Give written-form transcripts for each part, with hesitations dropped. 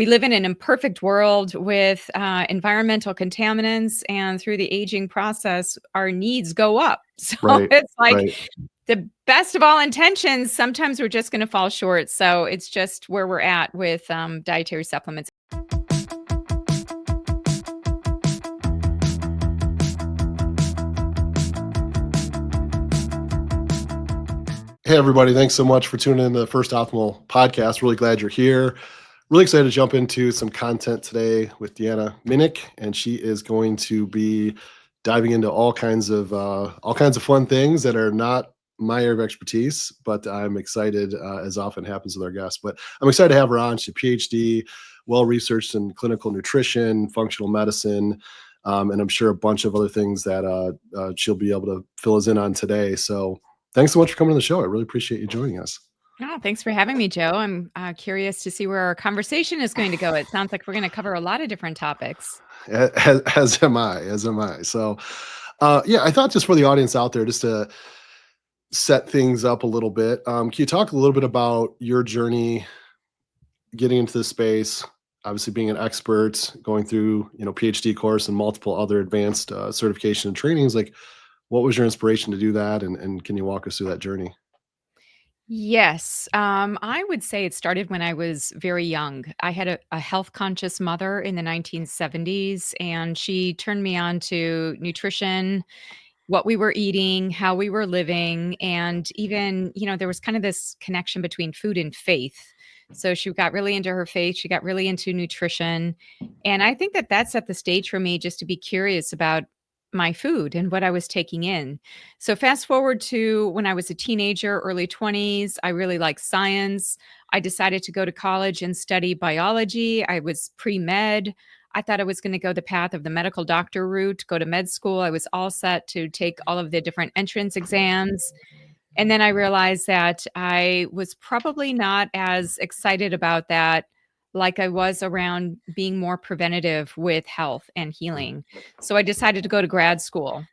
we live in an imperfect world with environmental contaminants, and through the aging process, our needs go up. So Right, it's like right. the best of all intentions, sometimes we're just going to fall short. So it's just where we're at with dietary supplements. Hey, everybody. Thanks so much for tuning in to the First Optimal podcast. Really glad you're here. Really excited to jump into some content today with Deanna Minich, and she is going to be diving into all kinds of fun things that are not my area of expertise, but I'm excited, as often happens with our guests. But I'm excited to have her on. She's a PhD, well researched in clinical nutrition, functional medicine, and I'm sure a bunch of other things that she'll be able to fill us in on today. So thanks so much for coming to the show. I really appreciate you joining us. Oh, thanks for having me, Joe. I'm curious to see where our conversation is going to go. It sounds like we're going to cover a lot of different topics. As am I. As am I. So, yeah, I thought just for the audience out there, just to set things up a little bit, can you talk a little bit about your journey getting into this space? Obviously, being an expert, going through PhD course and multiple other advanced certification and trainings. Like, what was your inspiration to do that? And can you walk us through that journey? Yes, I would say it started when I was very young. I had a health conscious mother in the 1970s, and she turned me on to nutrition, what we were eating, how we were living, and even, there was kind of this connection between food and faith. So she got really into her faith, she got really into nutrition, and I think that that set the stage for me just to be curious about my food and what I was taking in. So fast forward to when I was a teenager, early 20s, I really liked science. I decided to go to college and study biology. I was pre-med. I thought I was going to go the path of the medical doctor route, go to med school. I was all set to take all of the different entrance exams. And then I realized that I was probably not as excited about that like I was around being more preventative with health and healing. So I decided to go to grad school.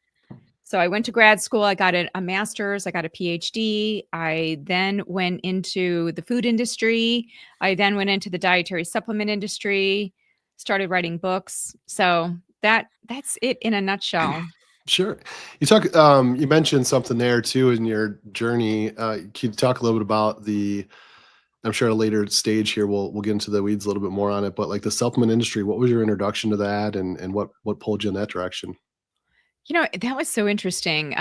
So I went to grad school, I got a master's, I got a PhD. I then went into the food industry. I then went into the dietary supplement industry, started writing books. So that's it in a nutshell. Sure. You mentioned something there too in your journey. Can you talk a little bit about I'm sure at a later stage here we'll get into the weeds a little bit more on it, but like the supplement industry, what was your introduction to that and what pulled you in that direction? That was so interesting.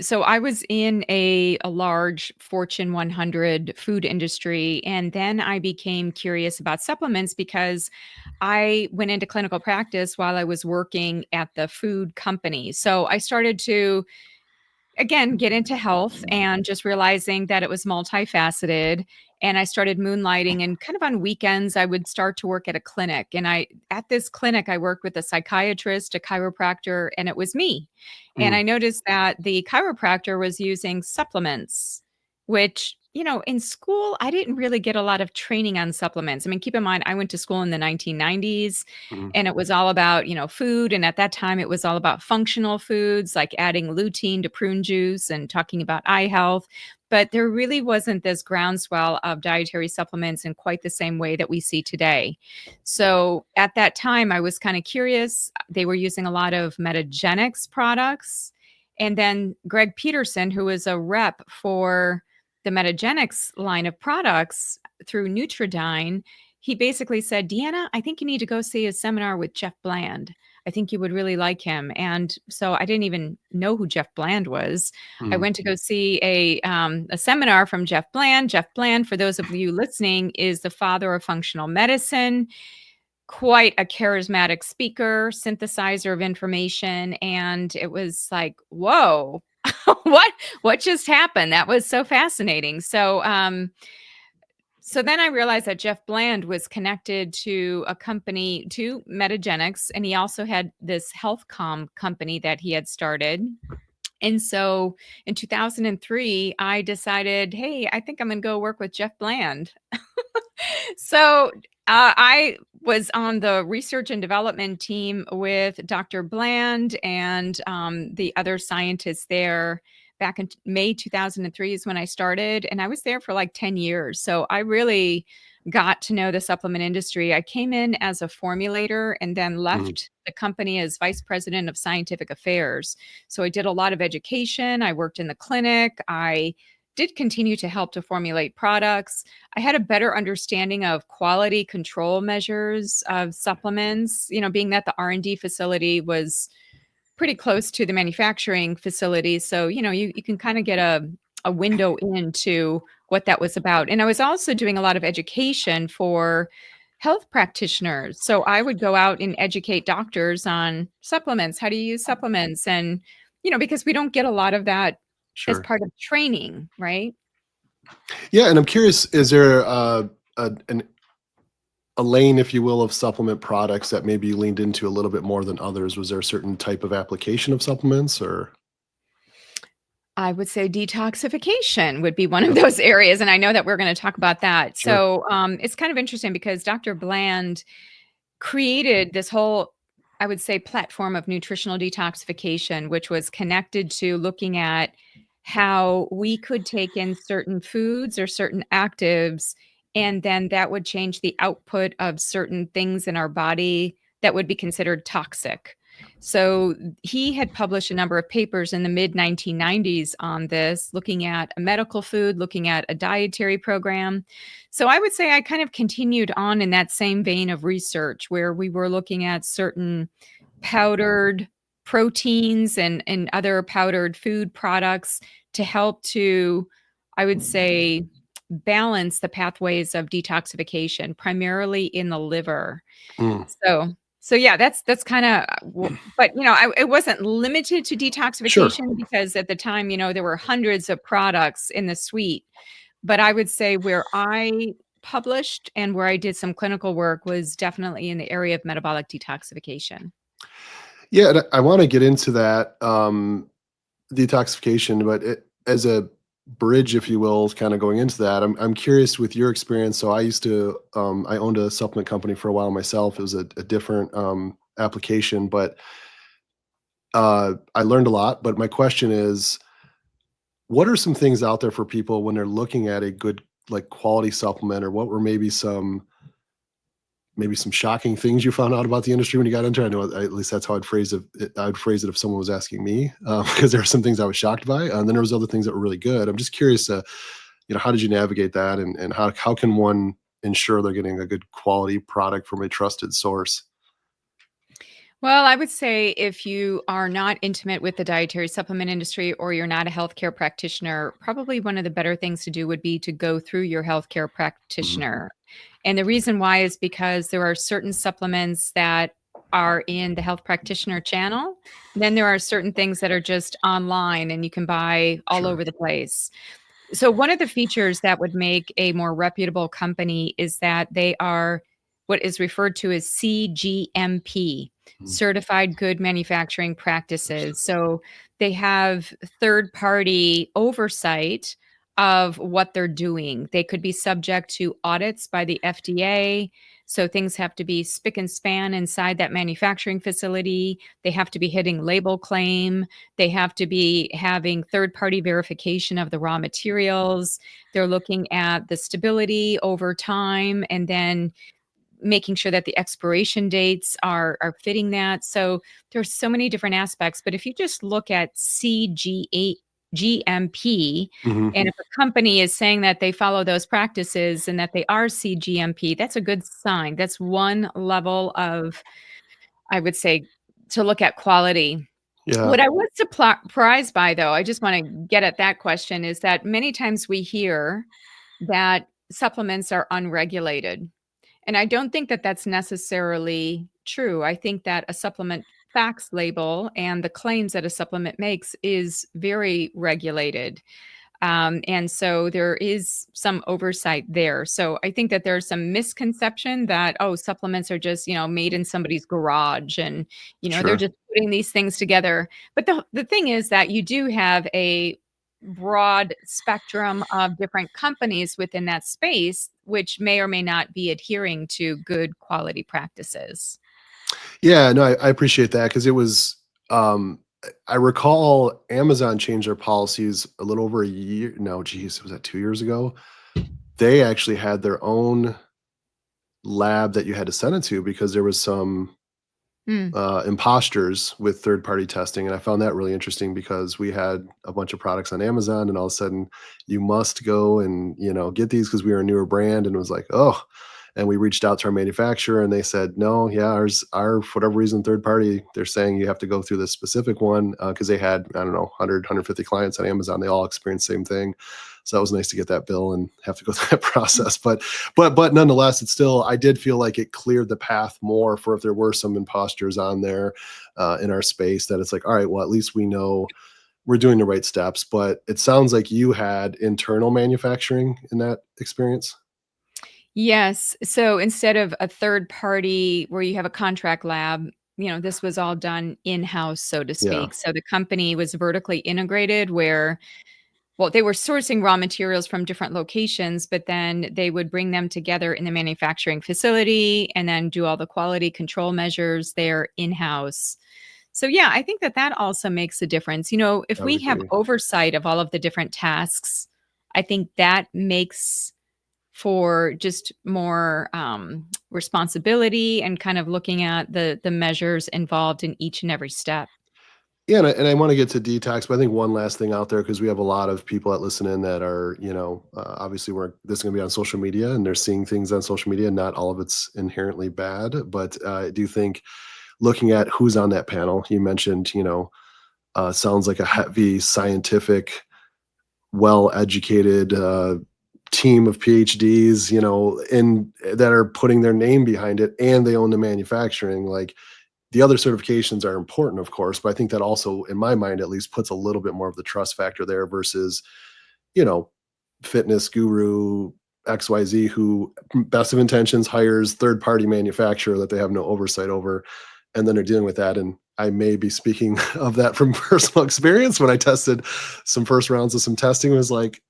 So I was in a large Fortune 100 food industry, and then I became curious about supplements because I went into clinical practice while I was working at the food company. So I started to again get into health and just realizing that it was multifaceted, and I started moonlighting, and kind of on weekends I would start to work at a clinic, and I at this clinic I worked with a psychiatrist, a chiropractor, and it was me. And Mm, I noticed that the chiropractor was using supplements, which in school I didn't really get a lot of training on supplements. I mean, keep in mind I went to school in the 1990s, mhm. and it was all about, food. And at that time, it was all about functional foods like adding lutein to prune juice and talking about eye health. But there really wasn't this groundswell of dietary supplements in quite the same way that we see today. So at that time, I was kind of curious. They were using a lot of metagenics products. And then Greg Peterson, who was a rep for the metagenics line of products through Nutridyne, he basically said, Deanna, I think you need to go see a seminar with Jeff Bland. I think you would really like him. And so I didn't even know who Jeff Bland was. I Mhm. went to go see a seminar from Jeff Bland. Jeff Bland, for those of you listening, is the father of functional medicine, quite a charismatic speaker, synthesizer of information. And it was like, whoa, what just happened? That was so fascinating. So then I realized that Jeff Bland was connected to a company, to Metagenics, and he also had this health com company that he had started. And so in 2003, I decided, hey, I think I'm going to go work with Jeff Bland. So I was on the research and development team with Dr. Bland and the other scientists there. back in May 2003 is when I started, and I was there for like 10 years. So I really got to know the supplement industry. I came in as a formulator and then Mm, left the company as vice president of scientific affairs. So I did a lot of education. I worked in the clinic. I did continue to help to formulate products. I had a better understanding of quality control measures of supplements, being that the R&D facility was pretty close to the manufacturing facility. So, you can kind of get a window into what that was about. And I was also doing a lot of education for health practitioners. So I would go out and educate doctors on supplements, how to use supplements. And, because we don't get a lot of that as sure. part of training, right? Yeah, and I'm curious, is there a lane, if you will, of supplement products that maybe you leaned into a little bit more than others? Was there a certain type of application of supplements or? I would say detoxification would be one of those areas. And I know that we're going to talk about that. Sure. So it's kind of interesting because Dr. Bland created this whole, I would say, platform of nutritional detoxification, which was connected to looking at how we could take in certain foods or certain actives, and then that would change the output of certain things in our body that would be considered toxic. So he had published a number of papers in the mid 1990s on this, looking at a medical food, looking at a dietary program. So I would say I kind of continued on in that same vein of research where we were looking at certain powdered proteins and other powdered food products to help to, I would say, balance the pathways of detoxification, primarily in the liver. Mm, So yeah, that's kind of, but it wasn't limited to sure. detoxification because at the time, there were hundreds of products in the suite. But I would say where I published and where I did some clinical work was definitely in the area of metabolic detoxification. Yeah, and I want to get into that detoxification, but as a bridge, if you will, kind of going into that, I'm curious with your experience. So I used to I owned a supplement company for a while myself. It was a different application, but I learned a lot. But my question is, what are some things out there for people when they're looking at a good, like, quality supplement, or what were maybe some shocking things you found out about the industry when you got into it? I know at least that's how I'd phrase it. I'd phrase it if someone was asking me, because there are some things I was shocked by, and then there was other things that were really good. I'm just curious, how did you navigate that, and how can one ensure they're getting a good quality product from a trusted source? Well, I would say if you are not intimate with the dietary supplement industry or you're not a healthcare practitioner, probably one of the better things to do would be to go through your healthcare Mhm. practitioner. And the reason why is because there are certain supplements that are in the health practitioner channel. Then there are certain things that are just online and you can buy all Sure. over the place. So one of the features that would make a more reputable company is that they are what is referred to as CGMP, Mhm. certified good manufacturing practices. So they have third party oversight of what they're doing. They could be subject to audits by the FDA. So things have to be spick and span inside that manufacturing facility. They have to be hitting label claim. They have to be having third party verification of the raw materials. They're looking at the stability over time and then making sure that the expiration dates are fitting that. So there's so many different aspects. But if you just look at CGA GMP, Mhm. and if a company is saying that they follow those practices and that they are CGMP, that's a good sign. That's one level of, I would say, to look at quality. Yeah. What I was surprised by, though, I just wanna get at that question, is that many times we hear that supplements are unregulated, and I don't think that that's necessarily true. I think that a supplement facts label and the claims that a supplement makes is very regulated. And so there is some oversight there. So I think that there's some misconception that, oh, supplements are just, made in somebody's garage and, they're Sure. just putting these things together. But the thing is that you do have a broad spectrum of different companies within that space, which may or may not be adhering to good quality practices. Yeah, no, I appreciate that because it was I recall Amazon changed their policies a little over a year. No, geez, was that 2 years ago? They actually had their own lab that you had to send it to because there was some Mm. imposters with third party testing. And I found that really interesting because we had a bunch of products on Amazon and all of a sudden you must go and, get these because we were a newer brand and it was like, oh, and we reached out to our manufacturer and they said, no, yeah, ours are for whatever reason, third party, they're saying you have to go through this specific one because they had, I don't know, 100, clients on Amazon. They all experienced the same thing. So that was nice to get that bill and have to go through that process. But nonetheless, it's still, I did feel like it cleared the path more for if there were some imposters on there in our space, that it's like, all right, well, at least we know we're doing the right steps. But it sounds like you had internal manufacturing in that experience. Yes. So instead of a third party where you have a contract lab, this was all done in-house, so to Yeah, speak. So the company was vertically integrated where, well, they were sourcing raw materials from different locations, but then they would bring them together in the manufacturing facility and then do all the quality control measures there in-house. So yeah, I think that that also makes a difference. If I would we have agree. oversight of all of the different tasks, I think that makes for just more responsibility and kind of looking at the measures involved in each and every step. Yeah, and I want to get to detox, but I think one last thing out there because we have a lot of people that listen in that are, obviously we're this is going to be on social media and they're seeing things on social media. Not all of it's inherently bad, but I do think looking at who's on that panel, you mentioned, sounds like a heavy scientific, well-educated team of PhDs, in that are putting their name behind it, and they own the manufacturing. Like the other certifications are important, of course, but I think that also, in my mind, at least, puts a little bit more of the trust factor there versus, you know, fitness guru XYZ who best of intentions hires third party manufacturer that they have no oversight over, and then they're dealing with that. And I may be speaking of that from personal experience when I tested some first rounds of some testing, was like,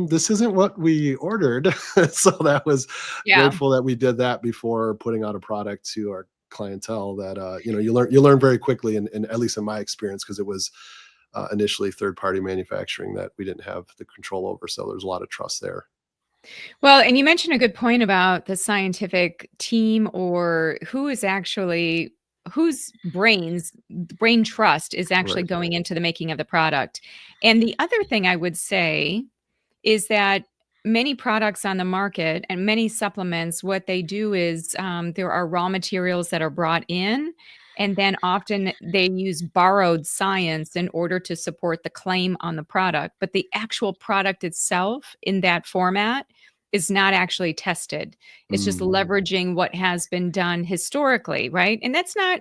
this isn't what we ordered. So that was Yeah. grateful that we did that before putting out a product to our clientele that you learn very quickly, and at least in my experience, because it was initially third party manufacturing that we didn't have the control over, so there's a lot of trust there. Well, and you mentioned a good point about the scientific team or who is actually whose brain trust is actually Right. going into the making of the product. And the other thing I would say is that many products on the market and many supplements, what they do is there are raw materials that are brought in, and then often they use borrowed science in order to support the claim on the product. But the actual product itself in that format is not actually tested. It's just Mm, leveraging what has been done historically, right? And that's not,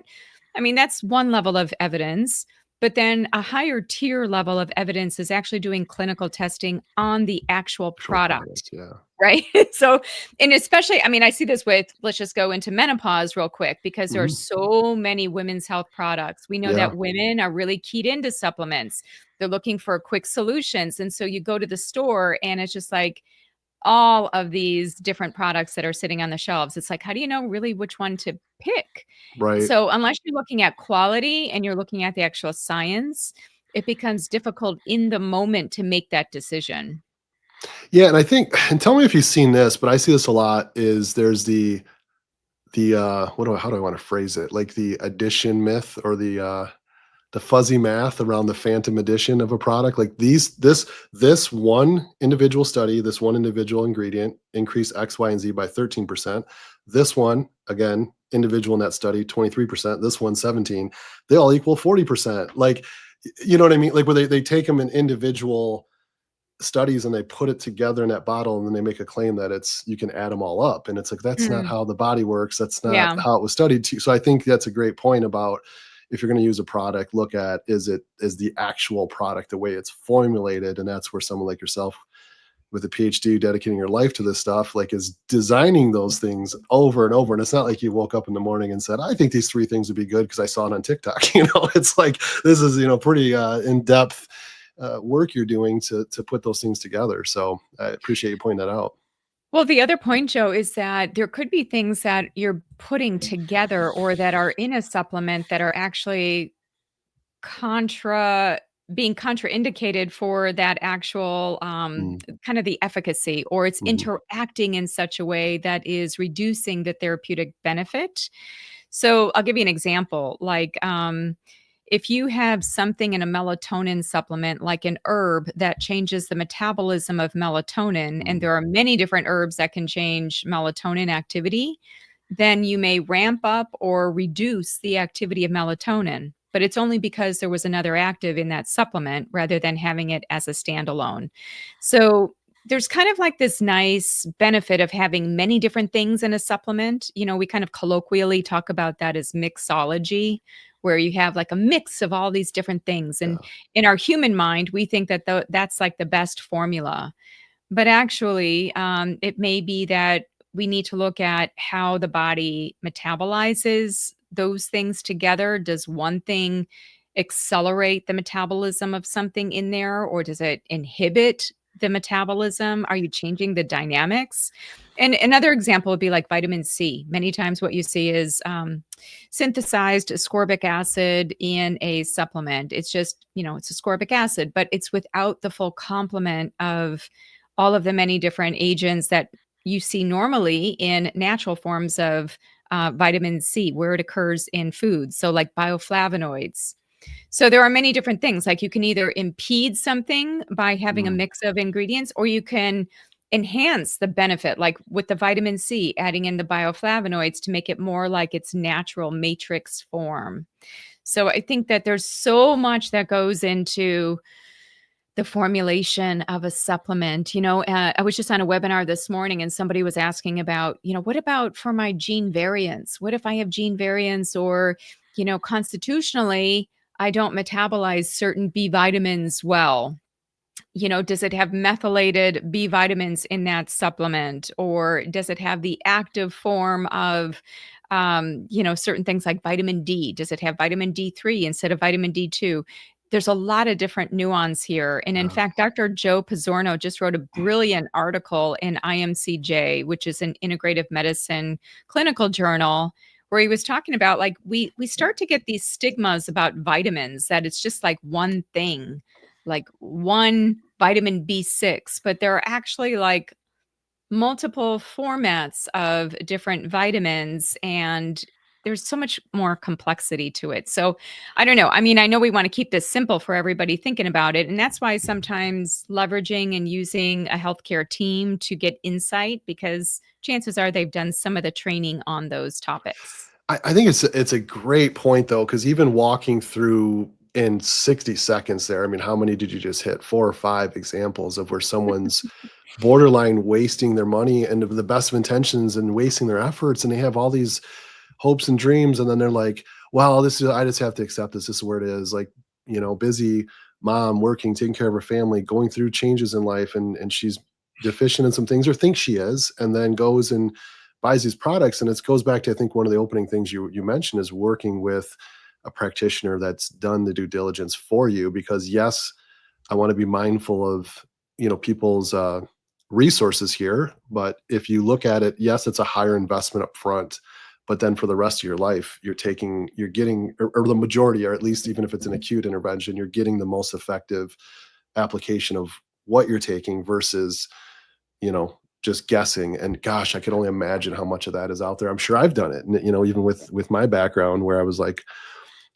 I mean, that's one level of evidence. But then a higher tier level of evidence is actually doing clinical testing on the actual actual product, product, yeah. right? So, and especially, I mean, I see this with, let's just go into menopause real quick because there are Mhm. so many women's health products. We know Yeah, that women are really keyed into supplements. They're looking for quick solutions. And so you go to the store and it's just like all of these different products that are sitting on the shelves. It's like, how do you know really which one to pick? right. So unless you're looking at quality and you're looking at the actual science, it becomes difficult in the moment to make that decision. Yeah, and I think, and tell me if you've seen this, but I see this a lot, is there's the how do I want to phrase it? Like the addition myth, or the fuzzy math around the phantom addition of a product. Like this one individual study, this one individual ingredient increased X, Y, and Z by 13%. This one, again, individual in that study, 23%. This one, 17. They all equal 40%. Like, you know what I mean? Like where they take them in individual studies and they put it together in that bottle, and then they make a claim that it's, you can add them all up, and it's like, that's not Mm, how the body works, that's not yeah. how it was studied to. So I think that's a great point about, if you're going to use a product, look at, is the actual product the way it's formulated. And that's where someone like yourself with a PhD dedicating your life to this stuff, like, is designing those things over and over. And it's not like you woke up in the morning and said, I think these three things would be good because I saw it on TikTok. It's like, this is, pretty in-depth work you're doing to put those things together. So I appreciate you pointing that out. Well, the other point, Joe, is that there could be things that you're putting together or that are in a supplement that are actually contra being contraindicated for that actual Mm, kind of the efficacy, or it's mhm, interacting in such a way that is reducing the therapeutic benefit. So I'll give you an example. Like, if you have something in a melatonin supplement, like an herb that changes the metabolism of melatonin, and mm, there are many different herbs that can change melatonin activity, then you may ramp up or reduce the activity of melatonin. But it's only because there was another active in that supplement rather than having it as a standalone. So there's kind of like this nice benefit of having many different things in a supplement. We kind of colloquially talk about that as mixology, where you have like a mix of all these different things. And yeah. in our human mind, we think that that's like the best formula. But actually, it may be that we need to look at how the body metabolizes those things together. Does one thing accelerate the metabolism of something in there, or does it inhibit the metabolism? Are you changing the dynamics? And another example would be like vitamin C. Many times, what you see is synthesized ascorbic acid in a supplement. It's just, it's ascorbic acid, but it's without the full complement of all of the many different agents that you see normally in natural forms of vitamin C, where it occurs in foods. So, like bioflavonoids. So, there are many different things. Like, you can either impede something by having a Mm, mix of ingredients, or you can enhance the benefit, like with the vitamin C, adding in the bioflavonoids to make it more like its natural matrix form. So, I think that there's so much that goes into the formulation of a supplement. I was just on a webinar this morning and somebody was asking about, what about for my gene variants? What if I have gene variants, or, constitutionally, I don't metabolize certain B vitamins well? Does it have methylated B vitamins in that supplement, or does it have the active form of, certain things like vitamin D? Does it have vitamin D3 instead of vitamin D2? There's a lot of different nuance here. And in yeah. fact, Dr. Joe Pizzorno just wrote a brilliant article in IMCJ, which is an integrative medicine clinical journal, where he was talking about, like, we start to get these stigmas about vitamins, that it's just like one thing, like one vitamin B6, but there are actually like multiple formats of different vitamins, and there's so much more complexity to it. So I don't know. I mean, I know we want to keep this simple for everybody thinking about it. And that's why sometimes leveraging and using a healthcare team to get insight, because chances are they've done some of the training on those topics. I think it's a great point though, because even walking through in 60 seconds there, I mean, how many did you just hit? 4 or 5 examples of where someone's borderline wasting their money and of the best of intentions and wasting their efforts, and they have all these hopes and dreams, and then they're like, "Well, this is I just have to accept this. This is where it is." Like, busy mom working, taking care of her family, going through changes in life, and she's deficient in some things or thinks she is, and then goes and buys these products. And it goes back to, I think, one of the opening things you mentioned is working with a practitioner that's done the due diligence for you. Because yes, I want to be mindful of people's resources here, but if you look at it, yes, it's a higher investment up front, but then for the rest of your life, you're getting, or the majority, or at least even if it's an acute intervention, you're getting the most effective application of what you're taking versus just guessing. And gosh, I could only imagine how much of that is out there. I'm sure I've done it, and even with my background, where I was like,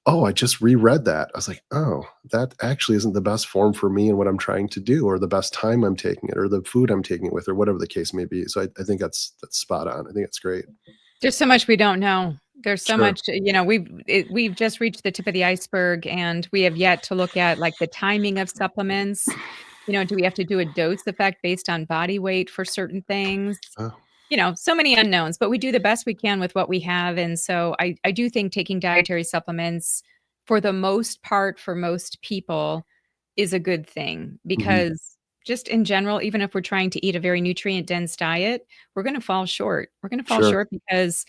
oh, I just reread that. I was like, oh, that actually isn't the best form for me and what I'm trying to do, or the best time I'm taking it, or the food I'm taking it with, or whatever the case may be. So I think that's spot on. I think it's great. There's so much we don't know. There's so Sure. much, we've just reached the tip of the iceberg, and we have yet to look at, like, the timing of supplements. Do we have to do a dose effect based on body weight for certain things? Uh, So many unknowns, but we do the best we can with what we have. And so I do think taking dietary supplements, for the most part, for most people, is a good thing, mhm. because just in general, even if we're trying to eat a very nutrient dense diet, we're going to fall short. We're going to fall Sure. short because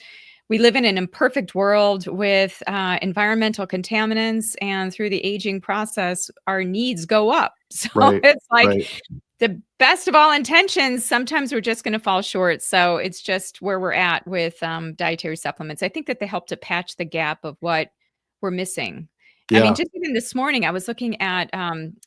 we live in an imperfect world with environmental contaminants, and through the aging process, our needs go up. So Right. it's like, Right. the best of all intentions, sometimes we're just going to fall short. So it's just where we're at with dietary supplements. I think that they help to patch the gap of what we're missing. I mean, Yeah. just even this morning, I was looking at,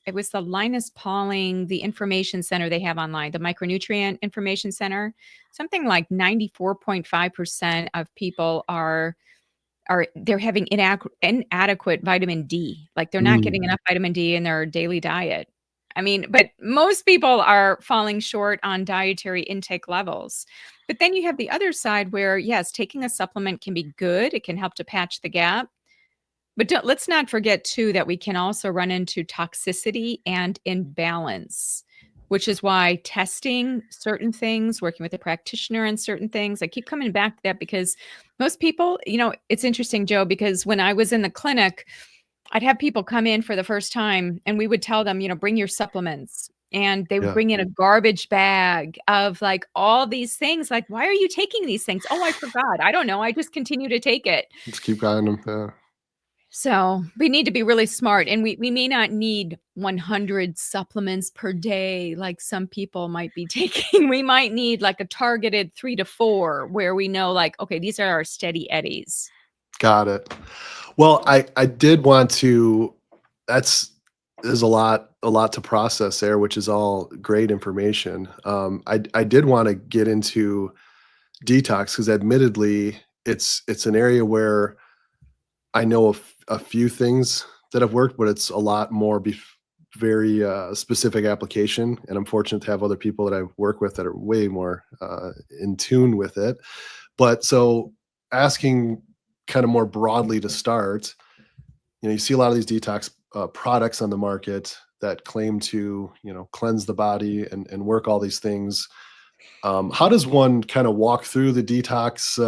it was the Linus Pauling, the information center they have online, the micronutrient information center. Something like 94.5% of people are they're having inadequate vitamin D. Like, they're not Mm, getting enough vitamin D in their daily diet. I mean, but most people are falling short on dietary intake levels. But then you have the other side where, yes, taking a supplement can be good. It can help to patch the gap. But let's not forget too that we can also run into toxicity and imbalance, which is why testing certain things, working with a practitioner on certain things, I keep coming back to that because most people, it's interesting, Joe, because when I was in the clinic, I'd have people come in for the first time and we would tell them, bring your supplements. And they would yeah. bring in a garbage bag of like all these things. Like, why are you taking these things? Oh, I forgot. I don't know. I just continue to take it. Just keep guiding them. Yeah. So we need to be really smart, and we may not need 100 supplements per day like some people might be taking. We might need like a targeted 3 to 4 where we know like, okay, these are our steady eddies. Got it. Well, I did want to that's there's a lot to process there, which is all great information. I did want to get into detox because admittedly it's an area where I know a few things that have worked, but it's a lot more very specific application. And I'm fortunate to have other people that I work with that are way more in tune with it. But so asking kind of more broadly to start, you see a lot of these detox products on the market that claim to, cleanse the body and work all these things. How does one kind of walk through the detox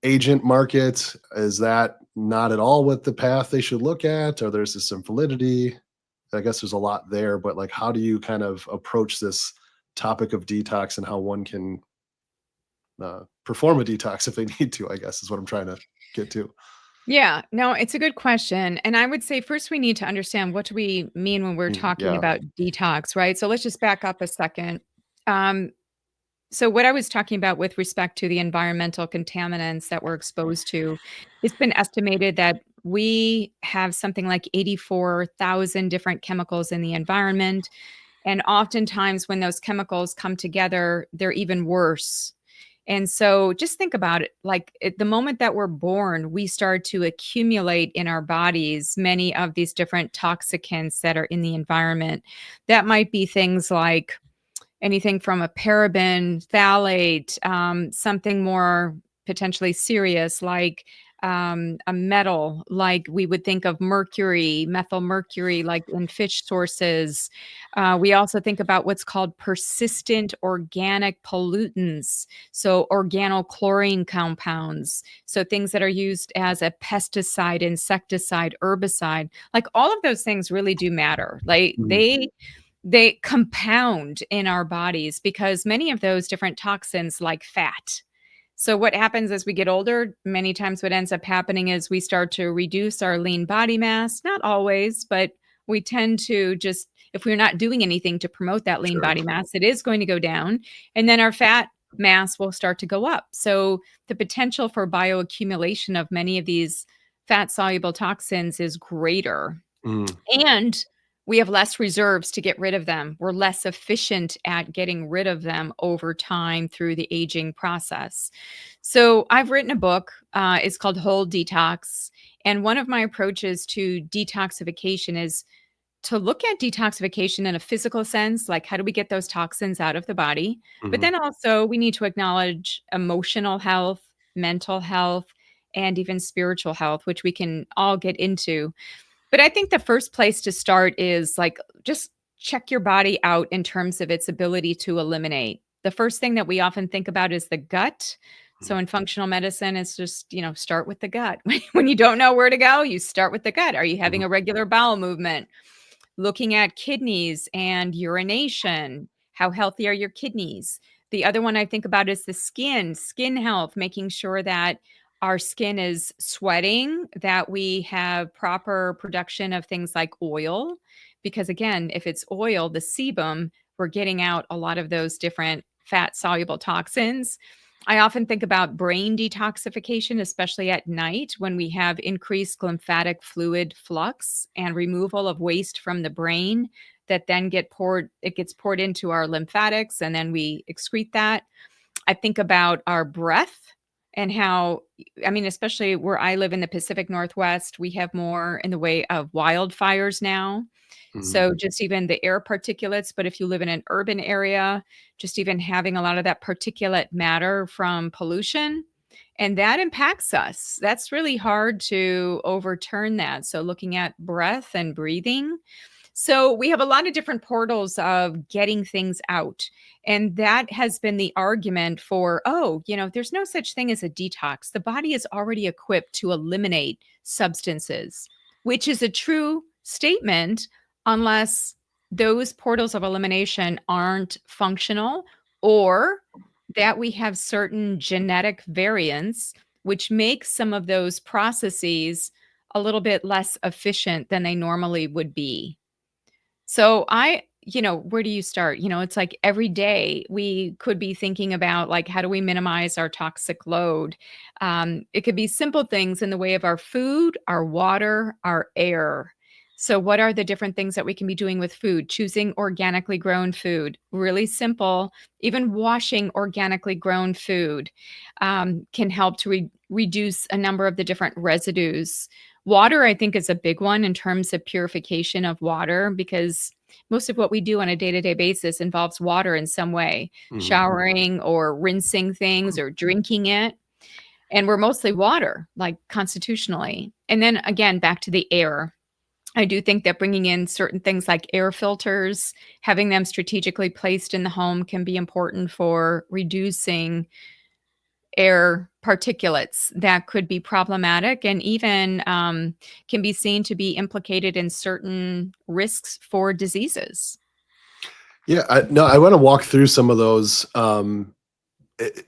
agent market? Is that not at all what the path they should look at? Or there's some validity? I guess there's a lot there, but like, how do you kind of approach this topic of detox and how one can perform a detox if they need to? I guess is what I'm trying to get to. Yeah, no, it's a good question. And I would say first we need to understand what do we mean when we're talking Yeah. about detox, right? So let's just back up a second. Um, So what I was talking about with respect to the environmental contaminants that we're exposed to, it's been estimated that we have something like 84,000 different chemicals in the environment. And oftentimes, when those chemicals come together, they're even worse. And so just think about it like at the moment that we're born, we start to accumulate in our bodies many of these different toxicants that are in the environment. That might be things like anything from a paraben, phthalate, something more potentially serious like a metal, like we would think of mercury, methyl mercury, like in fish sources. We also think about what's called persistent organic pollutants, so organochlorine compounds, so things that are used as a pesticide, insecticide, herbicide. Like all of those things really do matter. Like Mhm. they compound in our bodies because many of those different toxins like fat. So what happens as we get older, many times what ends up happening is we start to reduce our lean body mass, not always, but we tend to just if we're not doing anything to promote that lean Sure. body mass, it is going to go down and then our fat mass will start to go up. So the potential for bioaccumulation of many of these fat soluble toxins is greater. Mm, And we have less reserves to get rid of them. We're less efficient at getting rid of them over time through the aging process. So I've written a book. It's called Whole Detox. And one of my approaches to detoxification is to look at detoxification in a physical sense, like how do we get those toxins out of the body? But mhm. then also we need to acknowledge emotional health, mental health, and even spiritual health, which we can all get into. But I think the first place to start is like just check your body out in terms of its ability to eliminate. The first thing that we often think about is the gut. Mhm. So in functional medicine, it's just, start with the gut. When you don't know where to go, you start with the gut. Are you having Mhm. a regular bowel movement? Looking at kidneys and urination. How healthy are your kidneys? The other one I think about is the skin health, making sure that our skin is sweating, that we have proper production of things like oil. Because again, if it's oil, the sebum, we're getting out a lot of those different fat soluble toxins. I often think about brain detoxification, especially at night when we have increased lymphatic fluid flux and removal of waste from the brain that then it gets poured into our lymphatics and then we excrete that. I think about our breath and how, I mean, especially where I live in the Pacific Northwest, we have more in the way of wildfires now. Mhm. So just even the air particulates, but if you live in an urban area, just even having a lot of that particulate matter from pollution, and that impacts us. That's really hard to overturn that. So looking at breath and breathing, so we have a lot of different portals of getting things out. And that has been the argument for, oh, there's no such thing as a detox. The body is already equipped to eliminate substances, which is a true statement unless those portals of elimination aren't functional or that we have certain genetic variants, which makes some of those processes a little bit less efficient than they normally would be. So where do you start? It's like every day we could be thinking about like how do we minimize our toxic load? It could be simple things in the way of our food, our water, our air. So, what are the different things that we can be doing with food? Choosing organically grown food, really simple. Even washing organically grown food can help to reduce a number of the different residues. Water, I think, is a big one in terms of purification of water because most of what we do on a day to day basis involves water in some way, Mhm. showering or rinsing things or drinking it. And we're mostly water, like constitutionally. And then again, back to the air. I do think that bringing in certain things like air filters, having them strategically placed in the home can be important for reducing air particulates that could be problematic and even can be seen to be implicated in certain risks for diseases. Yeah, no, I wanna walk through some of those.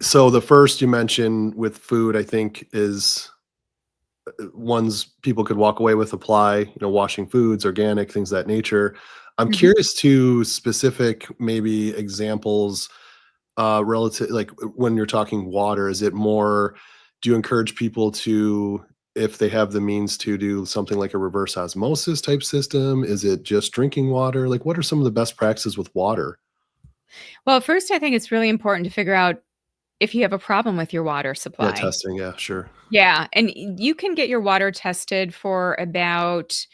So the first you mentioned with food, I think is ones people could walk away with, apply, washing foods, organic, things of that nature. I'm Mhm. curious to specific maybe examples, relative, like when you're talking water, is it more, do you encourage people to, if they have the means to do something like a reverse osmosis type system? Is it just drinking water? Like, what are some of the best practices with water? Well, first, I think it's really important to figure out if you have a problem with your water Yeah, supply. testing. Yeah, sure. Yeah, and you can get your water tested for about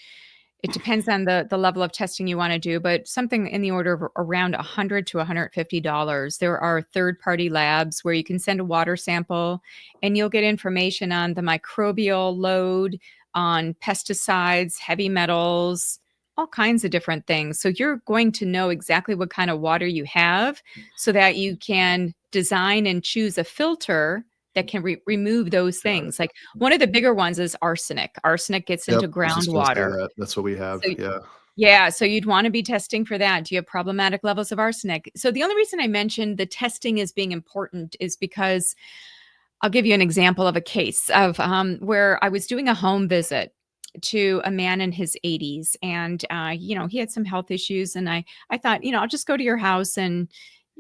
it depends on the level of testing you wanna do, but something in the order of around 100 to $150. There are third-party labs where you can send a water sample, and you'll get information on the microbial load, on pesticides, heavy metals, all kinds of different things. So you're going to know exactly what kind of water you have so that you can design and choose a filter that can remove those Got it. things. Like, one of the bigger ones is arsenic. Arsenic gets Yep, into I was just gonna say groundwater. that. That's what we So have. Yeah. yeah, so you'd wanna be testing for that. Do you have problematic levels of arsenic? So the only reason I mentioned the testing as being important is because I'll give you an example of a case of, where I was doing a home visit to a man in his 80s, and, he had some health issues, and I thought, I'll just go to your house and,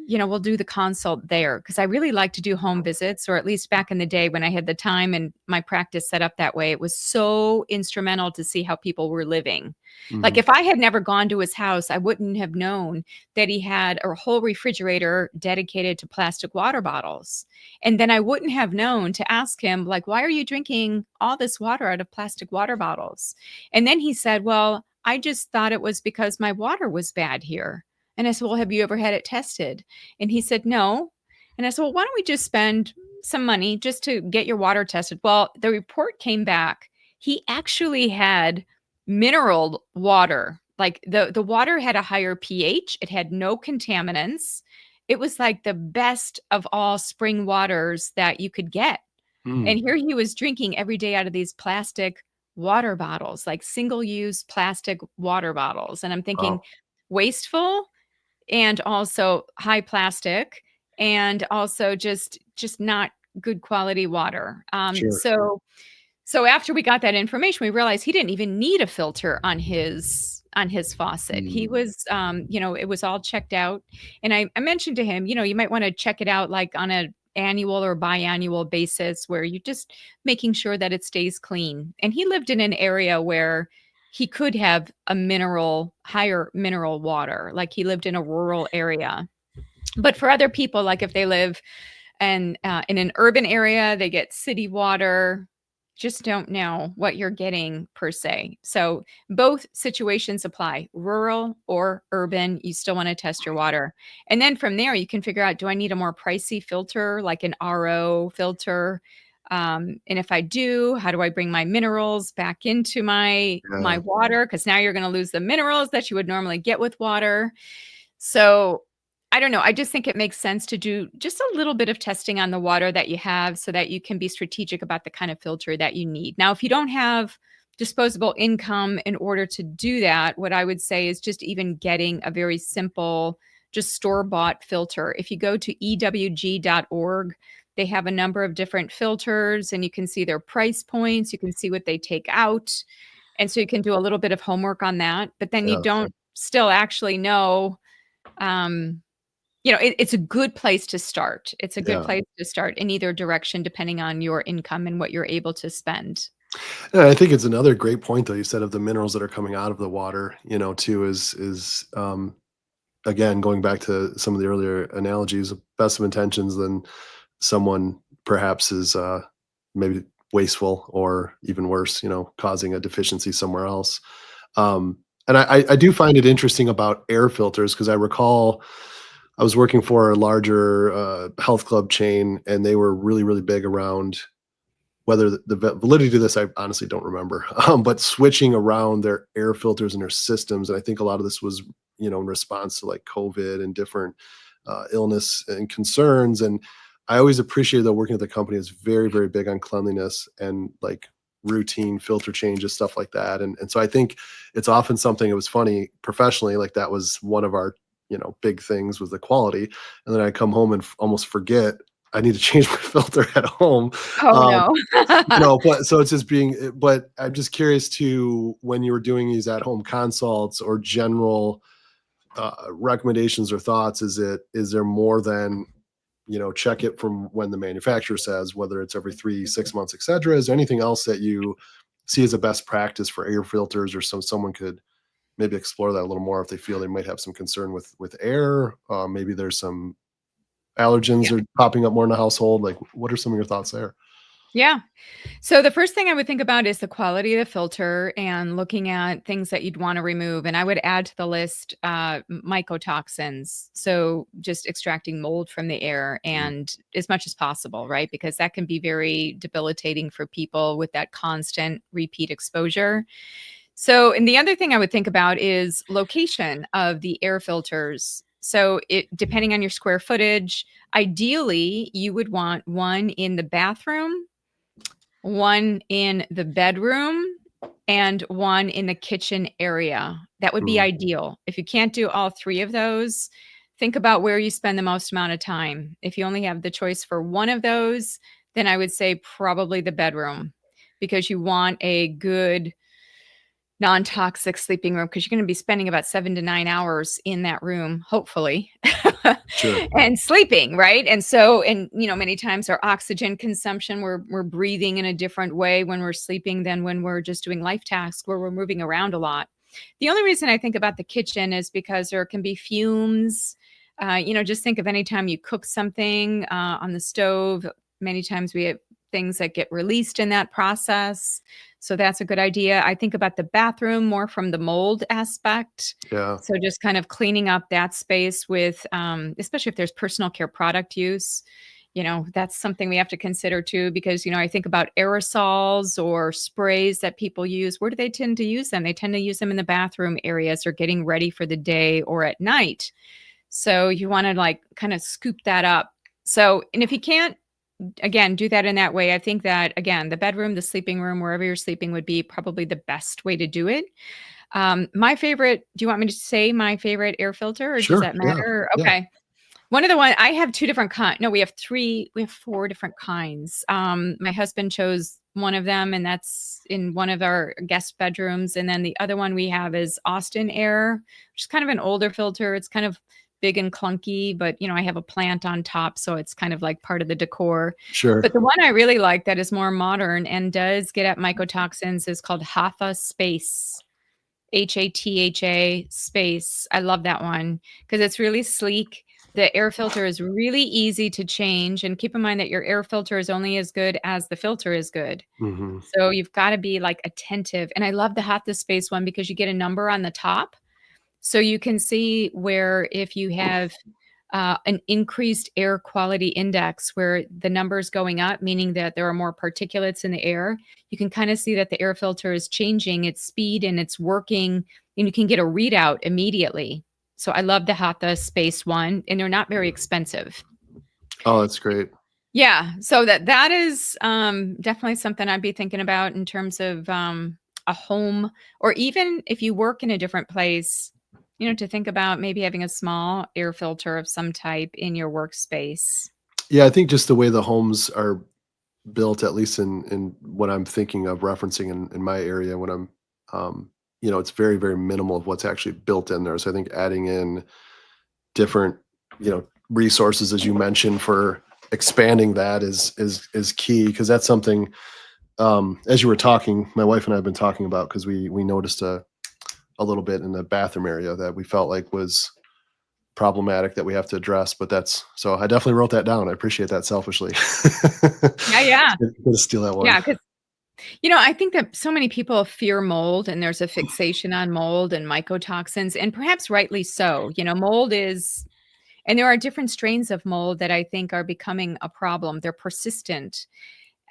we'll do the consult there because I really like to do home visits, or at least back in the day when I had the time and my practice set up that way, it was so instrumental to see how people were living. Like, Mhm. if I had never gone to his house, I wouldn't have known that he had a whole refrigerator dedicated to plastic water bottles. And then I wouldn't have known to ask him, like, why are you drinking all this water out of plastic water bottles? And then he said, well, I just thought it was because my water was bad here. And I said, well, have you ever had it tested? And he said, no. And I said, well, why don't we just spend some money just to get your water tested? Well, the report came back. He actually had mineral water. Like the water had a higher pH, it had no contaminants. It was like the best of all spring waters that you could get. And Mm. here he was drinking every day out of these plastic water bottles, like single-use plastic water bottles. And I'm thinking, Wow. wasteful and also high plastic and also just not good quality water. Sure. So after we got that information, we realized he didn't even need a filter on his faucet. He Mm. was, it was all checked out. And I mentioned to him, you might want to check it out like on annual or biannual basis where you're just making sure that it stays clean. And he lived in an area where he could have a higher mineral water. Like he lived in a rural area. But for other people, like if they live and in an urban area, they get city water. Just don't know what you're getting per se. So both situations apply, rural or urban. You still want to test your water. And then from there, you can figure out, do I need a more pricey filter, like an RO filter? And if I do, how do I bring my minerals back into my Yeah. water? Because now you're going to lose the minerals that you would normally get with water. So I don't know. I just think it makes sense to do just a little bit of testing on the water that you have so that you can be strategic about the kind of filter that you need. Now, if you don't have disposable income in order to do that, what I would say is just even getting a very simple, just store bought filter. If you go to ewg.org, they have a number of different filters and you can see their price points. You can see what they take out. And so you can do a little bit of homework on that, but then you Yeah. don't still actually know um, it's a good place to start. It's a good Yeah. place to start in either direction, depending on your income and what you're able to spend. Yeah, I think it's another great point though you said of the minerals that are coming out of the water, too, is again going back to some of the earlier analogies, best of intentions, then someone perhaps is maybe wasteful or even worse, causing a deficiency somewhere else. Um, and I do find it interesting about air filters because I recall I was working for a larger health club chain, and they were really, really big around whether the validity to this, I honestly don't remember, but switching around their air filters and their systems. And I think a lot of this was, in response to like COVID and different illness and concerns. And I always appreciated that working at the company is very, very big on cleanliness and like routine filter changes, stuff like that. And so I think it's often something, it was funny professionally, like that was one of our, big things was the quality. And then I come home and almost forget I need to change my filter at home. Oh, Um, no. but so it's just but I'm just curious to when you were doing these at home consults or general recommendations or thoughts, is there more than, check it from when the manufacturer says, whether it's every 3, 6 months, et cetera? Is there anything else that you see as a best practice for air filters, or someone could maybe explore that a little more if they feel they might have some concern with air? Maybe there's some allergens Yeah. are popping up more in the household. Like, what are some of your thoughts there? Yeah. So the first thing I would think about is the quality of the filter and looking at things that you'd want to remove. And I would add to the list mycotoxins. So just extracting mold from the air Mm. and as much as possible, right? Because that can be very debilitating for people with that constant repeat exposure. So, and the other thing I would think about is location of the air filters. So, it depending on your square footage, ideally you would want one in the bathroom, one in the bedroom, and one in the kitchen area. That would be Mm. ideal. If you can't do all three of those, think about where you spend the most amount of time. If you only have the choice for one of those, then I would say probably the bedroom because you want a good non-toxic sleeping room because you're going to be spending about 7 to 9 hours in that room, hopefully, Sure. and sleeping, right? And so, and many times our oxygen consumption, we're breathing in a different way when we're sleeping than when we're just doing life tasks where we're moving around a lot. The only reason I think about the kitchen is because there can be fumes. Just think of any time you cook something on the stove. Many times we have things that get released in that process. So that's a good idea. I think about the bathroom more from the mold aspect. Yeah. So just kind of cleaning up that space with, especially if there's personal care product use, that's something we have to consider too, because, I think about aerosols or sprays that people use. Where do they tend to use them? They tend to use them in the bathroom areas or getting ready for the day or at night. So you want to like kind of scoop that up. So, and if you can't, again, do that in that way, I think that, again, the bedroom, the sleeping room, wherever you're sleeping would be probably the best way to do it. My favorite, do you want me to say my favorite air filter or does Sure. that Yeah. matter? Yeah. Okay. One of the one I have two different kind. No, we have four different kinds. My husband chose one of them and that's in one of our guest bedrooms. And then the other one we have is Austin Air, which is kind of an older filter. It's kind of big and clunky, but, I have a plant on top, so it's kind of like part of the decor. Sure. But the one I really like that is more modern and does get at mycotoxins is called Hatha Space. Hatha space. I love that one because it's really sleek. The air filter is really easy to change, and keep in mind that your air filter is only as good as the filter is good. Hmm. So you've gotta be, like, attentive, and I love the Hatha space one because you get a number on the top, so you can see where if you have an increased air quality index where the number's going up, meaning that there are more particulates in the air, you can kind of see that the air filter is changing its speed and it's working, and you can get a readout immediately. So I love the Hatha Space one, and they're not very expensive. Oh, that's great. Yeah, so that is definitely something I'd be thinking about in terms of a home, or even if you work in a different place, to think about maybe having a small air filter of some type in your workspace. Yeah, I think just the way the homes are built, at least in what I'm thinking of referencing in my area when I'm, it's very, very minimal of what's actually built in there. So I think adding in different, resources, as you mentioned, for expanding that is key, because that's something, as you were talking, my wife and I have been talking about, because we noticed a little bit in the bathroom area that we felt like was problematic that we have to address. But that's, so I definitely wrote that down. I appreciate that selfishly. Yeah, yeah. Gonna steal that one. Yeah, because I think that so many people fear mold, and there's a fixation on mold and mycotoxins, and perhaps rightly so. Mold is, and there are different strains of mold that I think are becoming a problem. They're persistent.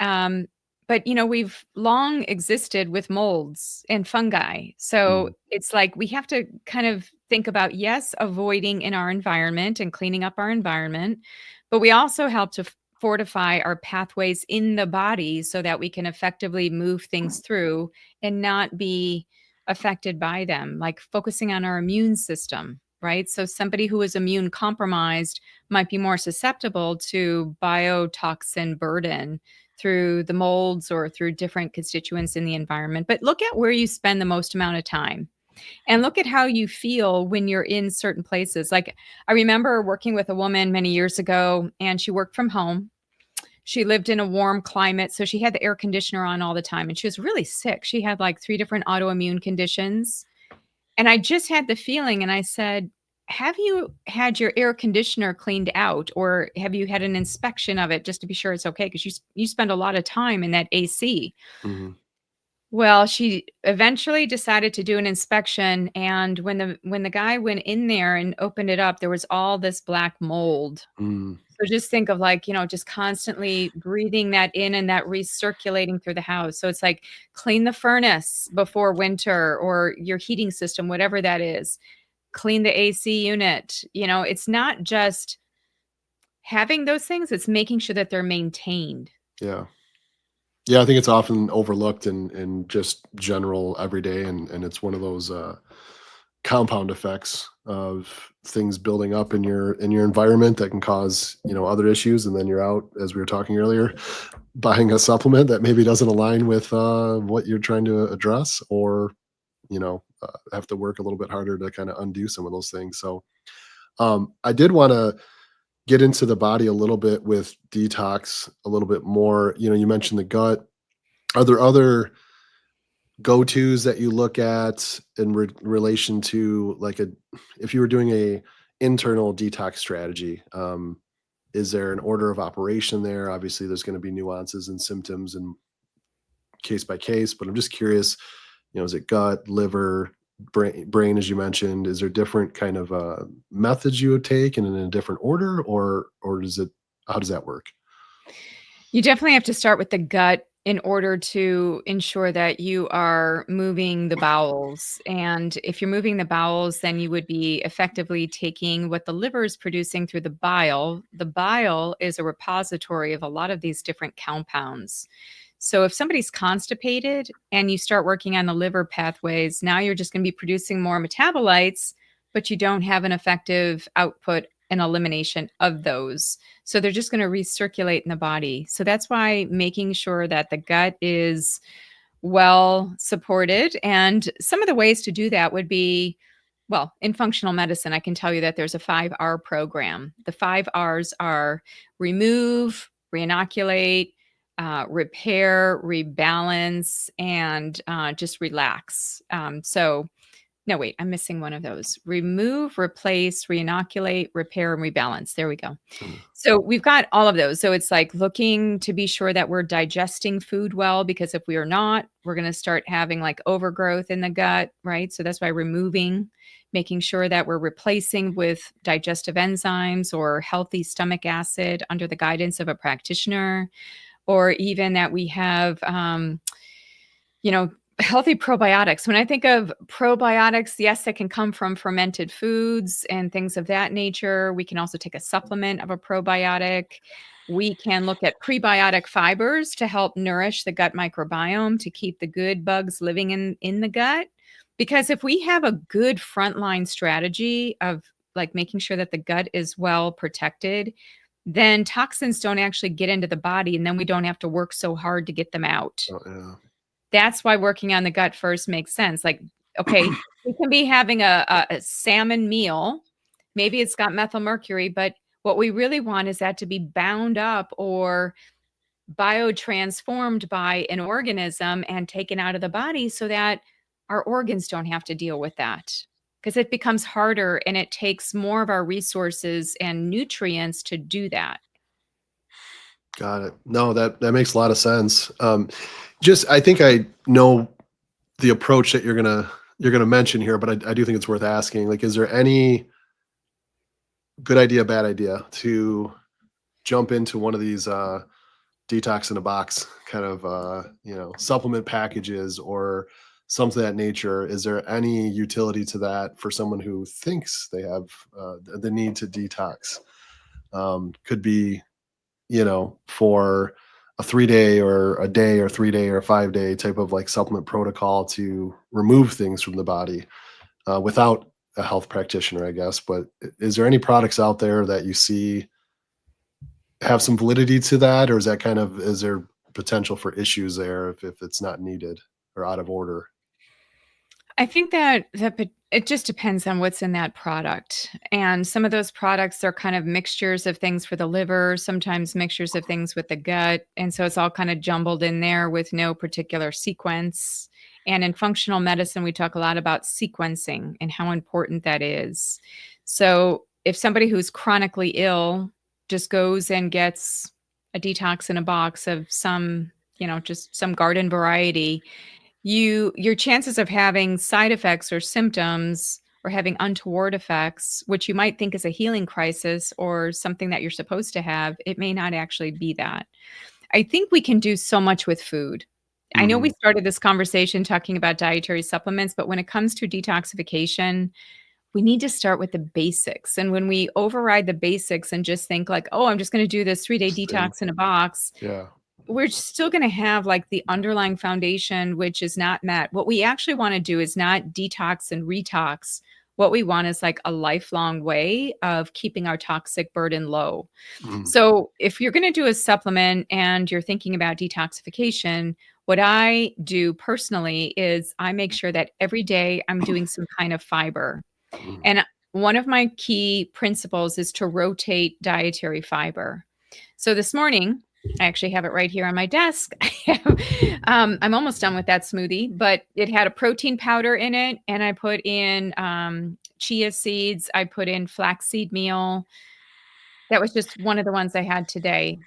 Um, but we've long existed with molds and fungi. So Mm, it's like we have to kind of think about, yes, avoiding in our environment and cleaning up our environment, but we also help to fortify our pathways in the body so that we can effectively move things through and not be affected by them, like focusing on our immune system, right? So somebody who is immune compromised might be more susceptible to biotoxin burden through the molds or through different constituents in the environment. But look at where you spend the most amount of time, and look at how you feel when you're in certain places. Like, I remember working with a woman many years ago, and she worked from home. She lived in a warm climate, so she had the air conditioner on all the time, and she was really sick. She had like 3 different autoimmune conditions, and I just had the feeling, and I said, "Have you had your air conditioner cleaned out, or have you had an inspection of it just to be sure it's okay? Because you spend a lot of time in that AC." mhm, Well, she eventually decided to do an inspection, and when the guy went in there and opened it up, there was all this black mold. mm, So just think of, like, just constantly breathing that in and that recirculating through the house. So it's like, clean the furnace before winter, or your heating system, whatever that is. Clean the AC unit. It's not just having those things, it's making sure that they're maintained. yeah. Yeah, I think it's often overlooked in just general everyday, and it's one of those, compound effects of things building up in your environment that can cause, other issues, and then you're out, as we were talking earlier, buying a supplement that maybe doesn't align with, what you're trying to address, or, have to work a little bit harder to kinda undo some of those things. So, I did wanna get into the body a little bit with detox a little bit more. You mentioned the gut. Are there other go-tos that you look at in relation to, like, a if you were doing a internal detox strategy? Is there an order of operation there? Obviously, there's going to be nuances and symptoms and case by case, but I'm just curious. Is it gut, liver, brain, as you mentioned? Is there different kind of methods you would take, and in a different order, or does it? How does that work? You definitely have to start with the gut in order to ensure that you are moving the bowels. And if you're moving the bowels, then you would be effectively taking what the liver is producing through the bile. The bile is a repository of a lot of these different compounds. So if somebody's constipated and you start working on the liver pathways, now you're just going to be producing more metabolites, but you don't have an effective output and elimination of those. So they're just going to recirculate in the body. So that's why making sure that the gut is well supported. And some of the ways to do that would be well, in functional medicine, I can tell you that there's a 5R program. The 5Rs are remove, reinoculate, repair, rebalance, and just relax. No, wait, I'm missing one of those. Remove, replace, reinoculate, repair, and rebalance. There we go. Mm. So we've got all of those. So it's like looking to be sure that we're digesting food well, because if we are not, we're going to start having like overgrowth in the gut, right? So that's why removing, making sure that we're replacing with digestive enzymes or healthy stomach acid under the guidance of a practitioner, or even that we have, you know, healthy probiotics. When I think of probiotics, yes, it can come from fermented foods and things of that nature. We can also take a supplement of a probiotic. We can look at prebiotic fibers to help nourish the gut microbiome to keep the good bugs living in the gut. Because if we have a good frontline strategy of like making sure that the gut is well protected, then toxins don't actually get into the body, and then we don't have to work so hard to get them out. Oh, yeah. That's why working on the gut first makes sense. Like, okay, we can be having a salmon meal. Maybe it's got methylmercury, but what we really want is that to be bound up or biotransformed by an organism and taken out of the body so that our organs don't have to deal with that. Because it becomes harder and it takes more of our resources and nutrients to do that. Got it. No, that makes a lot of sense. Just I think I know the approach that you're gonna mention here, but I do think it's worth asking. Like, is there any good idea, bad idea to jump into one of these detox in a box kind of supplement packages or something of that nature? Is there any utility to that for someone who thinks they have the need to detox? Could be, for a 3 day or a day or 3 day or a 5 day type of like supplement protocol to remove things from the body without a health practitioner, I guess. But is there any products out there that you see have some validity to that, or is that kind of is there potential for issues there if it's not needed or out of order? I think that it just depends on what's in that product. And some of those products are kind of mixtures of things for the liver, sometimes mixtures of things with the gut. And so it's all kind of jumbled in there with no particular sequence. And in functional medicine, we talk a lot about sequencing and how important that is. So if somebody who's chronically ill just goes and gets a detox in a box of some, just some garden variety, your chances of having side effects or symptoms or having untoward effects, which you might think is a healing crisis or something that you're supposed to have, it may not actually be that. I think we can do so much with food. I know we Mhm. started this conversation talking about dietary supplements, but when it comes to detoxification, we need to start with the basics. And when we override the basics and just think like, oh, I'm just going to do this 3-day Same. detox in a box, Yeah. we're still going to have like the underlying foundation, which is not met. What we actually want to do is not detox and retox. What we want is like a lifelong way of keeping our toxic burden low. Mhm. So, if you're going to do a supplement and you're thinking about detoxification, what I do personally is I make sure that every day I'm doing some kind of fiber. Mhm. And one of my key principles is to rotate dietary fiber. So this morning, I actually have it right here on my desk. I'm almost done with that smoothie, but it had a protein powder in it, and I put in chia seeds. I put in flaxseed meal. That was just one of the ones I had today.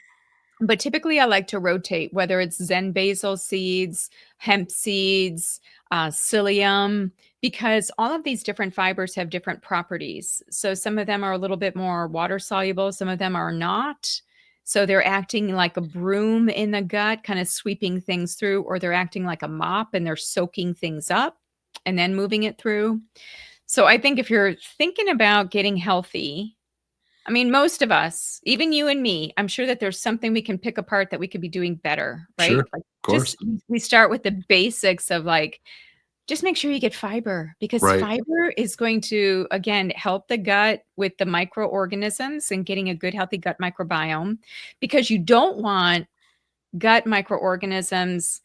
But typically, I like to rotate, whether it's Zen basil seeds, hemp seeds, psyllium, because all of these different fibers have different properties. So some of them are a little bit more water soluble, some of them are not. So they're acting like a broom in the gut, kind of sweeping things through, or they're acting like a mop and they're soaking things up and then moving it through. So I think if you're thinking about getting healthy, I mean, most of us, even you and me, I'm sure that there's something we can pick apart that we could be doing better, Sure. right? Of Like course. just we start with the basics of like, just make sure you get fiber because Right. fiber is going to, again, help the gut with the microorganisms and getting a good, healthy gut microbiome because you don't want gut microorganisms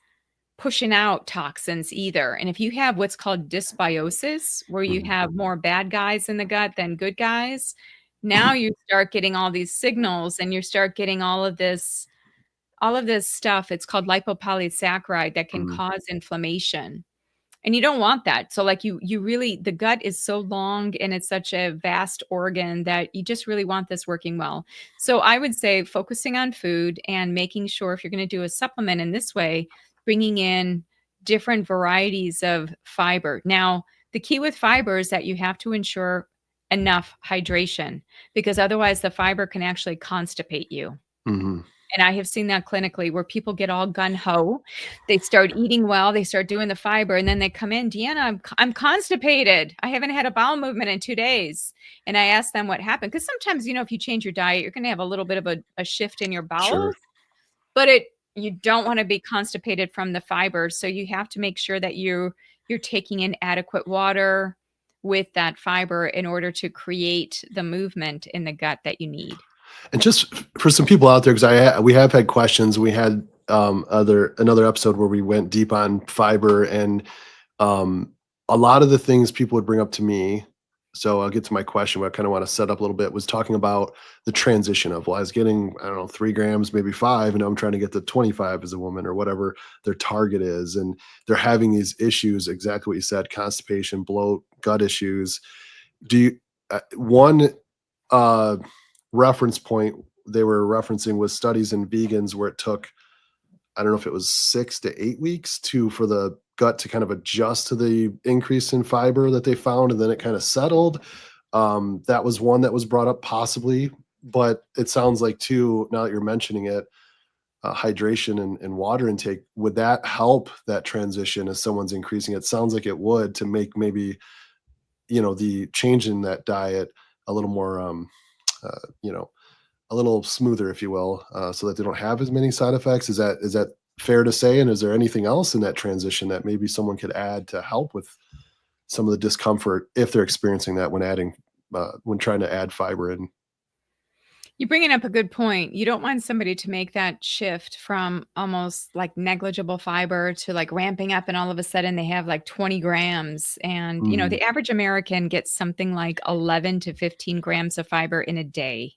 pushing out toxins either. And if you have what's called dysbiosis, where you Mhm. have more bad guys in the gut than good guys, now you start getting all these signals and you start getting all of this stuff. It's called lipopolysaccharide that can Mhm. cause inflammation. And you don't want that. So, like, you really the gut is so long and it's such a vast organ that you just really want this working well. So, I would say focusing on food and making sure if you're gonna do a supplement in this way, bringing in different varieties of fiber. Now, the key with fiber is that you have to ensure enough hydration because otherwise the fiber can actually constipate you. Mhm. And I have seen that clinically where people get all gun ho. They start eating well, they start doing the fiber, and then they come in, "Deanna, I'm constipated. I haven't had a bowel movement in 2 days." And I ask them what happened because sometimes, if you change your diet, you're gonna have a little bit of a shift in your Sure. bowels, but you don't wanna be constipated from the fiber, so you have to make sure that you're taking in adequate water with that fiber in order to create the movement in the gut that you need. And just for some people out there, because we have had questions. We had other another episode where we went deep on fiber, and um, a lot of the things people would bring up to me. So I'll get to my question. What I kind of want to set up a little bit was talking about the transition of, well, I was getting, I don't know, 3 grams, maybe five, and now I'm trying to get to 25 as a woman or whatever their target is. And they're having these issues, exactly what you said: constipation, bloat, gut issues. Do you, one uh, reference point they were referencing was studies in vegans where it took, I don't know if it was 6 to 8 weeks for the gut to kind of adjust to the increase in fiber that they found, and then it kind of settled. That was one that was brought up possibly, but it sounds like too, now that you're mentioning it, hydration and water intake, would that help that transition as someone's increasing? It sounds like it would, to make maybe, the change in that diet a little more, you know, a little smoother, if you will, so that they don't have as many side effects. Is that fair to say? And is there anything else in that transition that maybe someone could add to help with some of the discomfort if they're experiencing that when when trying to add fiber in? You're bringing up a good point. You don't want somebody to make that shift from almost like negligible fiber to like ramping up, and all of a sudden they have like 20 grams. And, Mhm. the average American gets something like 11 to 15 grams of fiber in a day.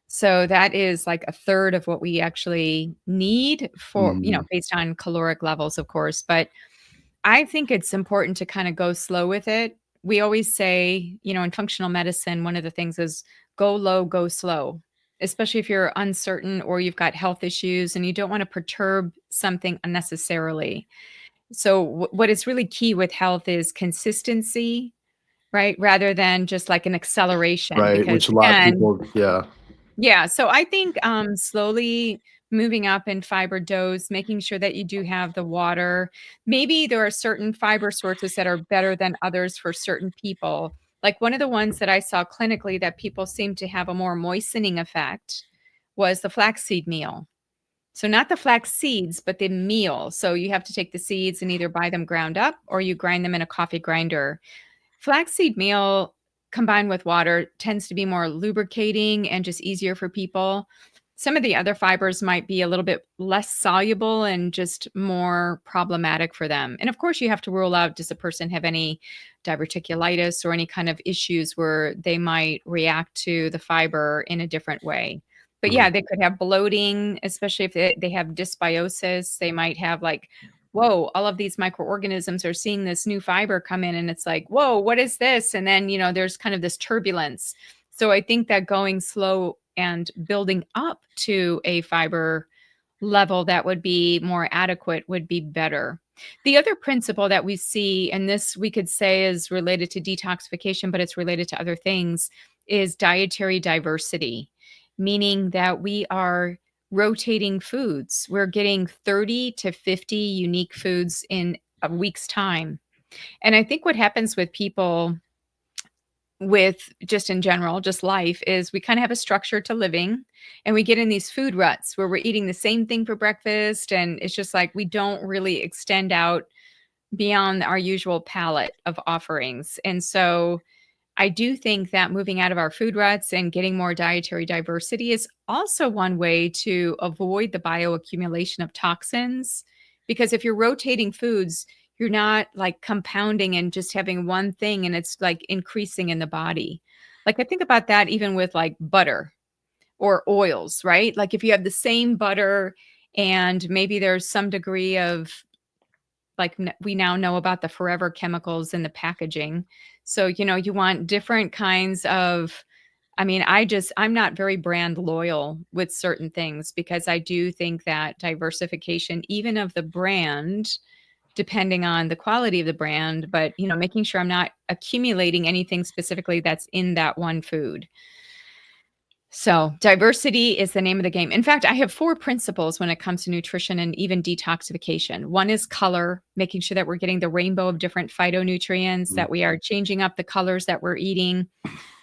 So that is like a third of what we actually need for, Mhm. based on caloric levels, of course. But I think it's important to kind of go slow with it. We always say, in functional medicine, one of the things is go low, go slow, especially if you're uncertain or you've got health issues and you don't want to perturb something unnecessarily. So, what is really key with health is consistency, right? Rather than just like an acceleration. Right, Because which a lot of again, people, yeah. yeah, so I think, slowly moving up in fiber dose, making sure that you do have the water. Maybe there are certain fiber sources that are better than others for certain people. Like, one of the ones that I saw clinically that people seem to have a more moistening effect was the flaxseed meal. So not the flax seeds, but the meal. So you have to take the seeds and either buy them ground up or you grind them in a coffee grinder. Flaxseed meal combined with water tends to be more lubricating and just easier for people. Some of the other fibers might be a little bit less soluble and just more problematic for them. And of course, you have to rule out, does a person have any diverticulitis or any kind of issues where they might react to the fiber in a different way. But Mhm. yeah, they could have bloating, especially if they have dysbiosis. They might have like, whoa, all of these microorganisms are seeing this new fiber come in and it's like, whoa, what is this? And then, there's kind of this turbulence. So I think that going slow and building up to a fiber level that would be more adequate would be better. The other principle that we see, and this we could say is related to detoxification, but it's related to other things, is dietary diversity, meaning that we are rotating foods. We're getting 30 to 50 unique foods in a week's time. And I think what happens with people with just in general, just life, is we kind of have a structure to living and we get in these food ruts where we're eating the same thing for breakfast. And it's just like we don't really extend out beyond our usual palette of offerings. And so I do think that moving out of our food ruts and getting more dietary diversity is also one way to avoid the bioaccumulation of toxins Because if you're rotating foods, you're not like compounding and just having one thing and it's like increasing in the body. Like I think about that even with like butter or oils, right? Like if you have the same butter and maybe there's some degree of like we now know about the forever chemicals in the packaging. So, you want different kinds of I mean, I'm not very brand loyal with certain things because I do think that diversification, even of the brand, depending on the quality of the brand, but making sure I'm not accumulating anything specifically that's in that one food. So, diversity is the name of the game. In fact, I have 4 principles when it comes to nutrition and even detoxification. One is color, making sure that we're getting the rainbow of different phytonutrients, Mm. that we are changing up the colors that we're eating.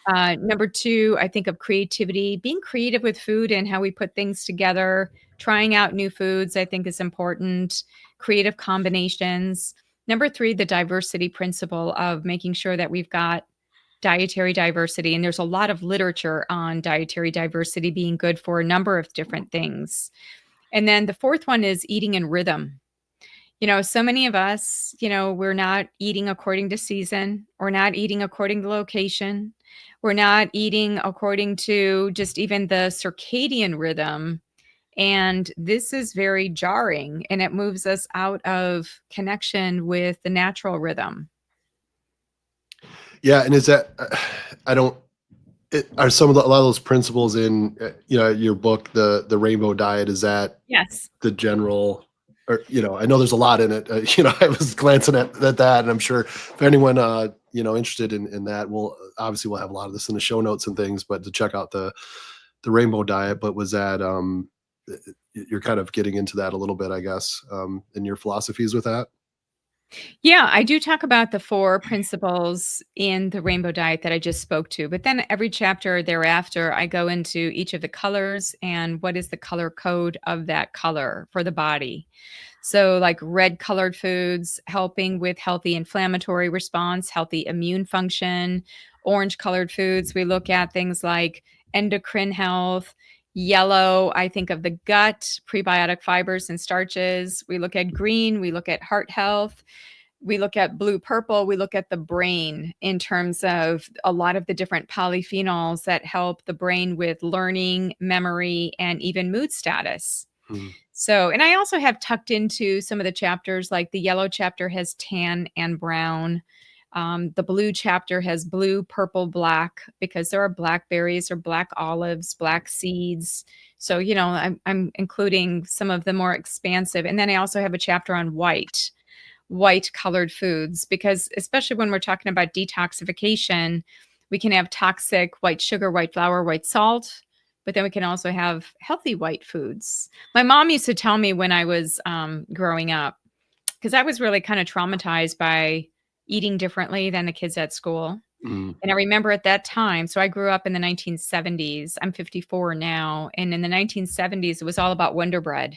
Number 2, I think of creativity, being creative with food and how we put things together, trying out new foods, I think is important, creative combinations. Number 3, the diversity principle of making sure that we've got dietary diversity. And there's a lot of literature on dietary diversity being good for a number of different things. And then the fourth one is eating in rhythm. So many of us, we're not eating according to season. We're not eating according to location. We're not eating according to just even the circadian rhythm. And this is very jarring and it moves us out of connection with the natural rhythm. Yeah, and is that I don't are some of a lot of those principles in your book, the Rainbow Diet? Is that Yes. the general, or I know there's a lot in it. I was glancing at that, and I'm sure if anyone interested in that, we'll have a lot of this in the show notes and things, but to check out the Rainbow Diet. But was that you're kind of getting into that a little bit, I guess, in your philosophies with that? Yeah, I do talk about the 4 principles in the rainbow diet that I just spoke to, but then every chapter thereafter, I go into each of the colors and what is the color code of that color for the body. So, like red colored foods, helping with healthy inflammatory response, healthy immune function. Orange colored foods, we look at things like endocrine health. Yellow, I think of the gut, prebiotic fibers and starches. We look at green, we look at heart health. We look at blue purple, we look at the brain in terms of a lot of the different polyphenols that help the brain with learning, memory, and even mood status. Mm. So, and I also have tucked into some of the chapters, like the yellow chapter has tan and brown. The blue chapter has blue, purple, black, because there are blackberries or black olives, black seeds. So, I'm including some of the more expansive. And then I also have a chapter on white colored foods, because especially when we're talking about detoxification, we can have toxic white sugar, white flour, white salt, but then we can also have healthy white foods. My mom used to tell me when I was growing up, because I was really kind of traumatized by eating differently than the kids at school. Mm. And I remember at that time, so I grew up in the 1970s. I'm 54 now. And in the 1970s, it was all about Wonder Bread.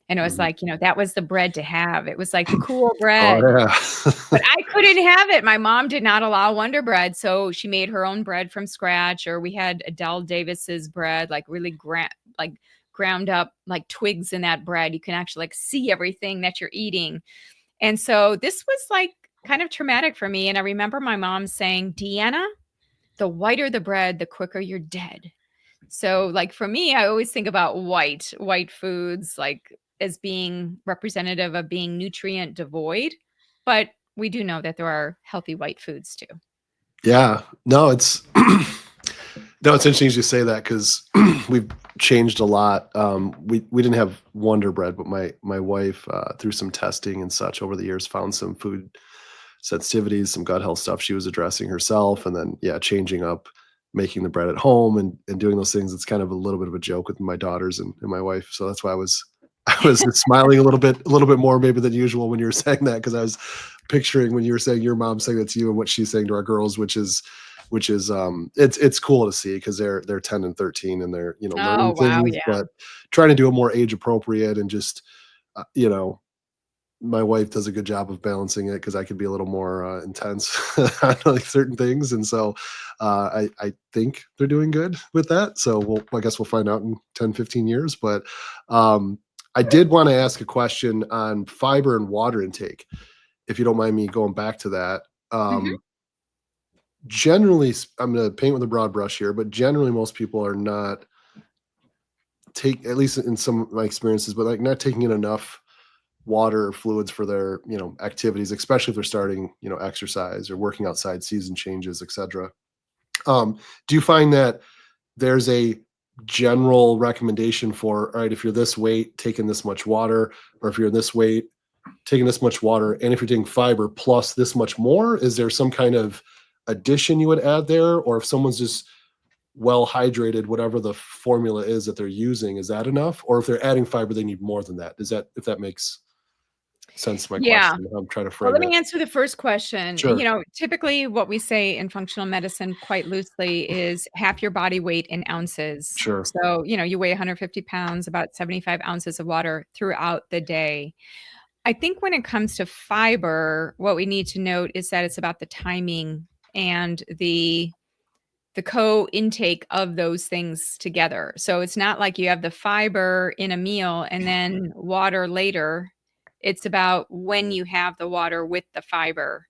And it was Mhm. like, that was the bread to have. It was like the cool Oh, bread. yeah. But I couldn't have it. My mom did not allow Wonder Bread, so she made her own bread from scratch, or we had Adele Davis's bread, like really like ground up like twigs in that bread. You can actually like see everything that you're eating. And so this was like kind of traumatic for me. And I remember my mom saying, Deanna, the whiter the bread, the quicker you're dead. So, like for me, I always think about white foods, like as being representative of being nutrient devoid. But we do know that there are healthy white foods too. Yeah. No, it's no, it's interesting you say that because we've changed a lot. We didn't have Wonder Bread, but my wife, through some testing and such over the years, found some food sensitivities, some gut health stuff she was addressing herself, and then yeah, changing up, making the bread at home and doing those things. It's kind of a little bit of a joke with my daughters and my wife. So that's why I was smiling a little bit more maybe than usual when you were saying that, because I was picturing when you were saying your mom saying that to you and what she's saying to our girls, which is it's cool to see because they're 10 and 13 and they're Oh, learning wow. things, Yeah. but trying to do it more age appropriate and just uh, you know my wife does a good job of balancing it because I could be a little more intense on like certain things, and so I think they're doing good with that. So I guess we'll find out in 10, 15 years. But um, I did want to ask a question on fiber and water intake, if you don't mind me going back to that. Mhm. Generally, I'm going to paint with a broad brush here, but generally, most people are not at least in some of my experiences, but like not taking in enough water or fluids for their activities, especially if they're starting exercise or working outside, season changes, etc. Do you find that there's a general recommendation for, all right, if you're this weight, taking this much water, or if you're this weight, taking this much water, and if you're taking fiber plus this much more, is there some kind of addition you would add there? Or if someone's just well hydrated, whatever the formula is that they're using, is that enough? Or if they're adding fiber, they need more than that? Is that, if that makes sense to my Yeah. question, I'm trying to Well, frame let it? me answer the first question. Sure. Typically what we say in functional medicine quite loosely is half your body weight in ounces. Sure. So, you weigh 150 pounds, about 75 ounces of water throughout the day. I think when it comes to fiber, what we need to note is that it's about the timing and the co-intake of those things together. So it's not like you have the fiber in a meal and then water later. It's about when you have the water with the fiber.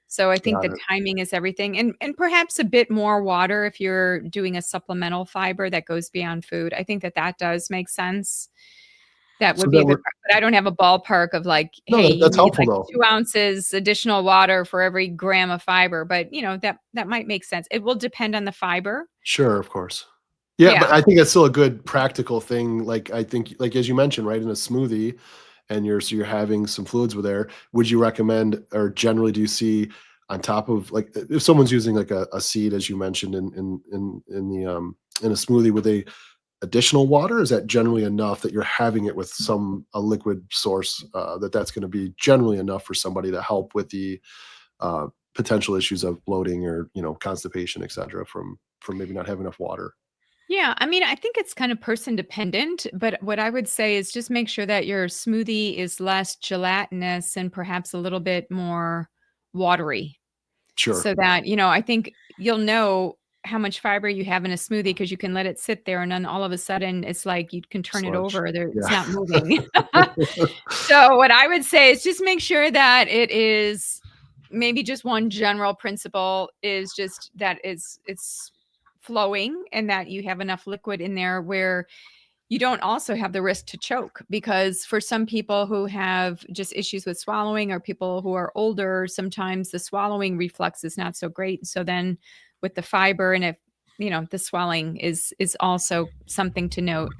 So I think Got the it. timing is everything, and perhaps a bit more water if you're doing a supplemental fiber that goes beyond food. I think that that does make sense. That So would be that the would, but I don't have a ballpark of like, no, "Hey, you that's need helpful like though. 2 ounces additional water for every gram of fiber," but, that might make sense. It will depend on the fiber. Sure, of course. Yeah, but Yeah. I think that's still a good practical thing. Like, I think, like as you mentioned, right, in a smoothie, and you're having some fluids with there. Would you recommend, or generally do you see on top of, like, if someone's using like a seed, as you mentioned in the in a smoothie, with a additional water? Is that generally enough that you're having it with a liquid source, that's going to be generally enough for somebody to help with the uh, potential issues of bloating or constipation, etc., from maybe not having enough water? Yeah, I mean, I think it's kind of person dependent, but what I would say is just make sure that your smoothie is less gelatinous and perhaps a little bit more watery. Sure. So that, I think you'll know how much fiber you have in a smoothie because you can let it sit there and then all of a sudden it's like you can turn it Sludge. over. There it's Yeah. not moving. So what I would say is just make sure that it is maybe just one general principle is just that it's flowing and that you have enough liquid in there where you don't also have the risk to choke because for some people who have just issues with swallowing or people who are older, sometimes the swallowing reflux is not so great. So then with the fiber and if the swelling is also something to note.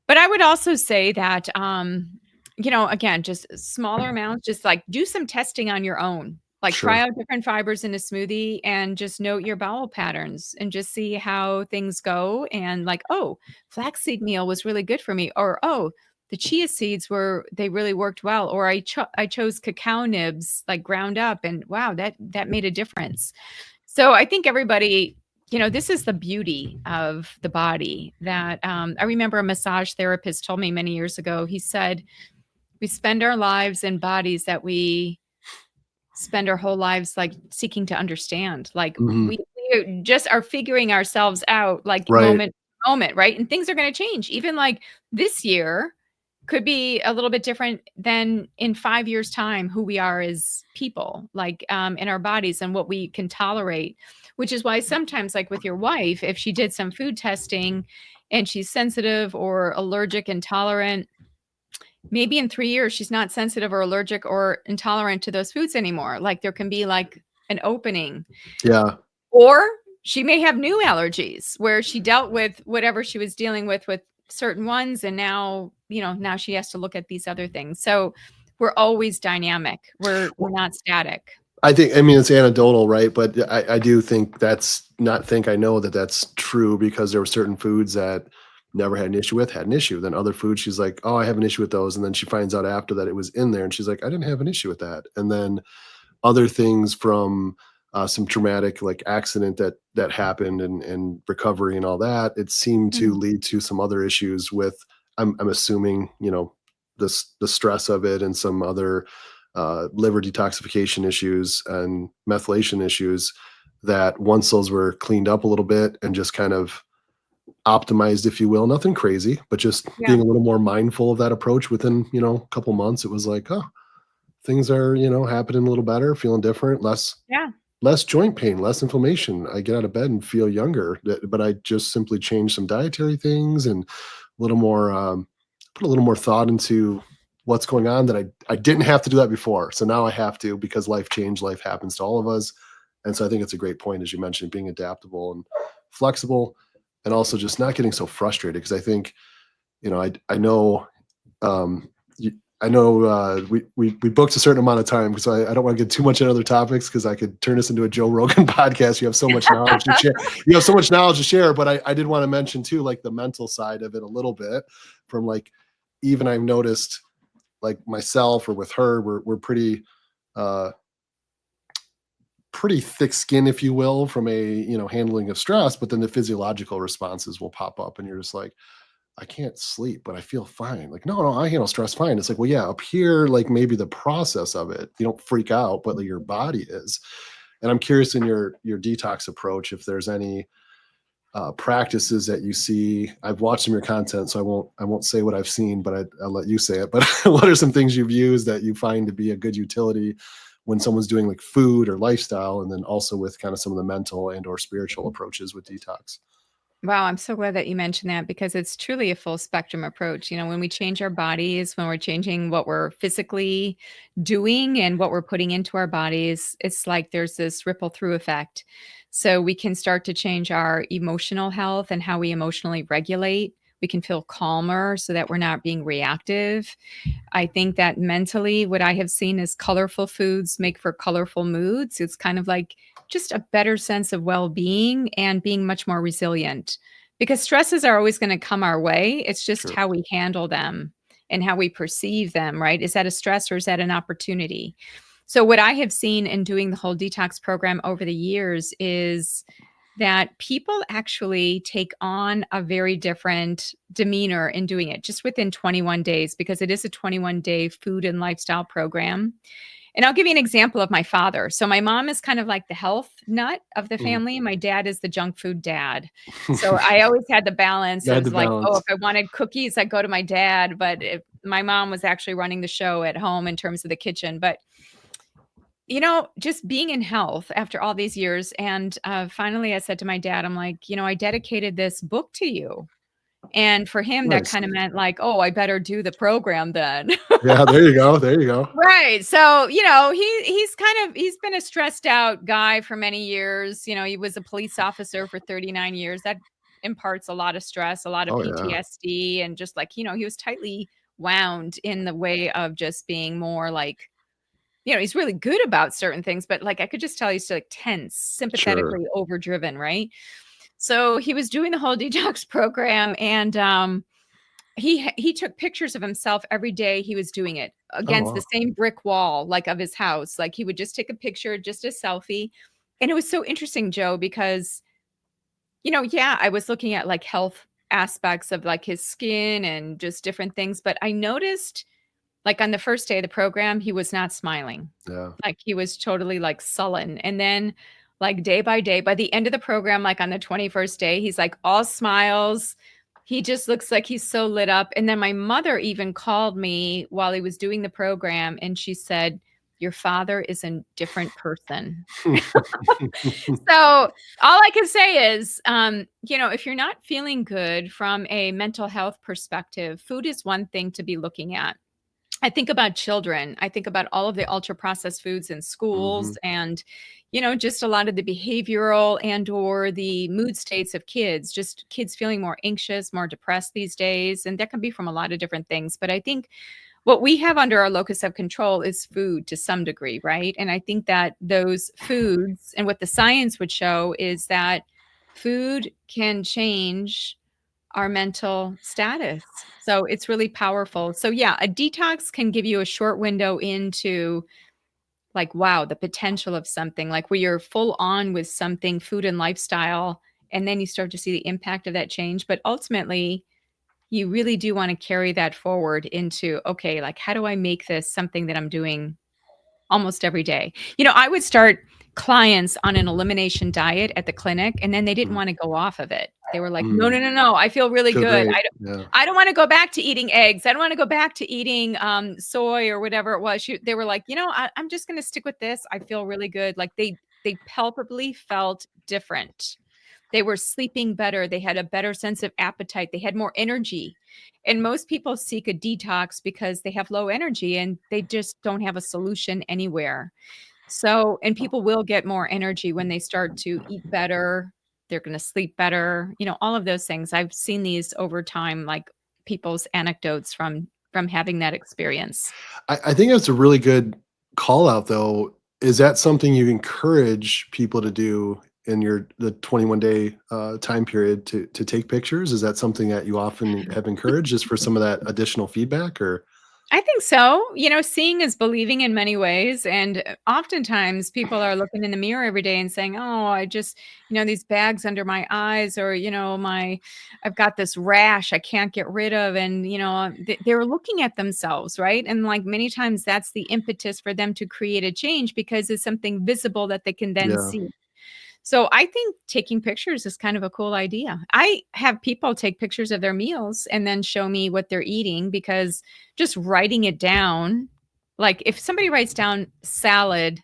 But I would also say that, again, just smaller amounts, just like do some testing on your own. Like try Sure. out different fibers in a smoothie and just note your bowel patterns and just see how things go. And like, oh, flaxseed meal was really good for me. Or, oh, the chia seeds they really worked well. Or I chose cacao nibs like ground up and wow, that made a difference. So I think everybody, this is the beauty of the body that I remember a massage therapist told me many years ago. He said, we spend our lives in bodies that we spend our whole lives like seeking to understand. Like Mhm. we just are figuring ourselves out like Right. moment to moment, right? And things are going to change. Even like this year could be a little bit different than in 5 years' time who we are as people, like in our bodies and what we can tolerate. Which is why sometimes, like with your wife, if she did some food testing and she's sensitive or allergic, intolerant, maybe in 3 years she's not sensitive or allergic or intolerant to those foods anymore. Like there can be like an opening. Yeah. Or she may have new allergies where she dealt with whatever she was dealing with certain ones and now she has to look at these other things. So we're always dynamic. We're not static. I mean, it's anecdotal, right? But I do think that's not think I know that that's true, because there were certain foods that never had an issue with, had an issue. Then other foods, she's like, oh, I have an issue with those. And then she finds out after that it was in there, and she's like, I didn't have an issue with that. And then other things from some traumatic like accident that happened, and recovery and all that, it seemed to Mhm. lead to some other issues with, I'm assuming, the stress of it, and some other liver detoxification issues and methylation issues, that once those were cleaned up a little bit and just kind of optimized, if you will. Nothing crazy, but just Yeah. being a little more mindful of that approach within, a couple months, it was like, oh, things are, happening a little better, feeling different, Yeah. less joint pain, less inflammation. I get out of bed and feel younger, but I just simply changed some dietary things and a little more, put a little more thought into what's going on that I didn't have to do that before. So now I have to, because life changed, life happens to all of us. And so I think it's a great point, as you mentioned, being adaptable and flexible, and also just not getting so frustrated. Because I think, I know, um, you, I know we booked a certain amount of time, because I don't want to get too much into other topics, because I could turn this into a Joe Rogan podcast. You have so much knowledge to share. You have so much knowledge to share, but I did want to mention too, like the mental side of it a little bit, from like, even I've noticed, like myself or with her, we're uh pretty thick skin, if you will, from a handling of stress, but then the physiological responses will pop up and you're just like, I can't sleep, but I feel fine. Like, no, I handle stress fine. It's like, well, yeah, up here, like maybe the process of it, you don't freak out, but like your body is. And I'm curious, in your detox approach, if there's any practices that you see. I've watched some of your content, so I won't say what I've seen, but I'll let you say it. But what are some things you've used that you find to be a good utility when someone's doing like food or lifestyle, and then also with kind of some of the mental and or spiritual approaches with detox? Wow, I'm so glad that you mentioned that because it's truly a full spectrum approach. When we change our bodies, when we're changing what we're physically doing and what we're putting into our bodies, it's like there's this ripple through effect. So we can start to change our emotional health and how we emotionally regulate. We can feel calmer so that we're not being reactive. I think that mentally, what I have seen is colorful foods make for colorful moods. It's kind of like just a better sense of well being and being much more resilient because stresses are always going to come our way. It's just Sure. how we handle them and how we perceive them, right? Is that a stress or is that an opportunity? So, what I have seen in doing the whole detox program over the years is that people actually take on a very different demeanor in doing it just within 21 days because it is a 21-day food and lifestyle program. And I'll give you an example of my father. So my mom is kind of like the health nut of the Mhm. family. My dad is the junk food dad. So I always had the balance Got of the like, oh, balance. if I wanted cookies, I'd go to my dad. But if my mom was actually running the show at home in terms of the kitchen. But just being in health after all these years. And finally, I said to my dad, I'm like, I dedicated this book to you. And for him, that Nice. kind of meant like, oh, I better do the program then. Yeah, there you go. There you go. Right. So, he's been a stressed out guy for many years. He was a police officer for 39 years. That imparts a lot of stress, a lot of Oh yeah. PTSD, and just like, he was tightly wound in the way of just being more like, he's really good about certain things, but like I could just tell he's like tense, Sure. sympathetically overdriven, right? So he was doing the whole detox program and he took pictures of himself every day he was doing it Oh against the wow. same brick wall, like, of his house. Like, he would just take a picture, just a selfie, and it was so interesting, Joe, because, yeah, I was looking at, like, health aspects of, like, his skin and just different things, but I noticed, like, on the first day of the program, he was not smiling. Yeah. Like, he was totally, like, sullen, and then, like, day by day, by the end of the program, like, on the 21st day, he's, like, all smiles. He just looks like he's so lit up, and then my mother even called me while he was doing the program, and she said, "Your father is a different person." So, all I can say is, if you're not feeling good from a mental health perspective, food is one thing to be looking at. I think about children. I think about all of the ultra processed foods in Hmm. schools and, just a lot of the behavioral and or the mood states of kids, just kids feeling more anxious, more depressed these days. And that can be from a lot of different things. But I think what we have under our locus of control is food to some degree, right? And I think that those foods and what the science would show is that food can change our mental status. So it's really powerful. So yeah, a detox can give you a short window into like, wow, the potential of something like where you're full on with something, food and lifestyle, and then you start to see the impact of that change. But ultimately, you really do want to carry that forward into, okay, like how do I make this something that I'm doing almost every day? I would start clients on an elimination diet at the clinic, and then they didn't Mm, want to go off of it. They were like, "No, mm. no, no, no, I feel really Feel good. great. Yeah. I don't want to go back to eating eggs. I don't want to go back to eating soy or whatever it was." They were like, I'm just going to stick with this. I feel really good. Like they palpably felt different. They were sleeping better. They had a better sense of appetite. They had more energy. And most people seek a detox because they have low energy and they just don't have a solution anywhere. So, and people will get more energy when they start to eat better. They're going to sleep better, all of those things. I've seen these over time, like people's anecdotes from having that experience. I think that's a really good call out though. Is that something you encourage people to do in the 21 day time period to take pictures? Is that something that you often have encouraged just for some of that additional feedback or I think so. Seeing is believing in many ways. And oftentimes people are looking in the mirror every day and saying, "Oh, I just, these bags under my eyes, or, I've got this rash I can't get rid of." And, they're looking at themselves, right? And like many times that's the impetus for them to create a change because it's something visible that they can then yeah. see. So I think taking pictures is kind of a cool idea. I have people take pictures of their meals and then show me what they're eating because just writing it down, like if somebody writes down salad,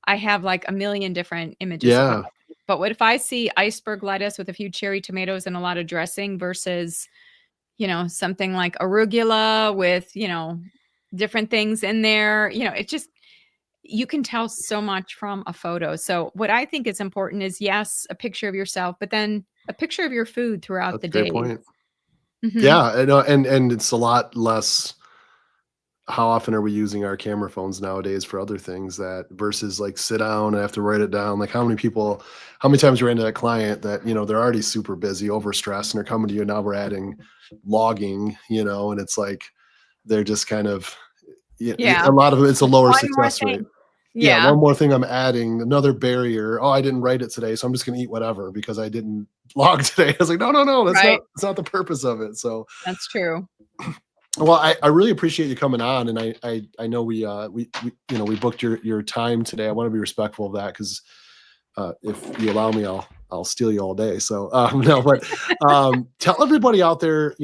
I have like a million different images of what Yeah. I eat. But what if I see iceberg lettuce with a few cherry tomatoes and a lot of dressing versus, something like arugula with, different things in there, it just you can tell so much from a photo. So what I think is important is, yes, a picture of yourself, but then a picture of your food throughout That's the a great day. point. Mhm. Yeah, and it's a lot less. How often are we using our camera phones nowadays for other things that versus like sit down and have to write it down? Like how many times we're into a client that, they're already super busy, overstressed, and they're coming to you. Now we're adding logging, and it's like they're just kind of, yeah, Yeah. a lot of it's a Just lower one more success rate. thing. Yeah, Yeah, one more thing I'm adding, another barrier. Oh, I didn't write it today, so I'm just gonna eat whatever because I didn't log today. I was like, no, no, no, right. that's not the purpose of it. So That's true. well, I really appreciate you coming on, and I know we we booked your time today. I want to be respectful of that because if you allow me, I'll steal you all day. So no, but tell everybody out there,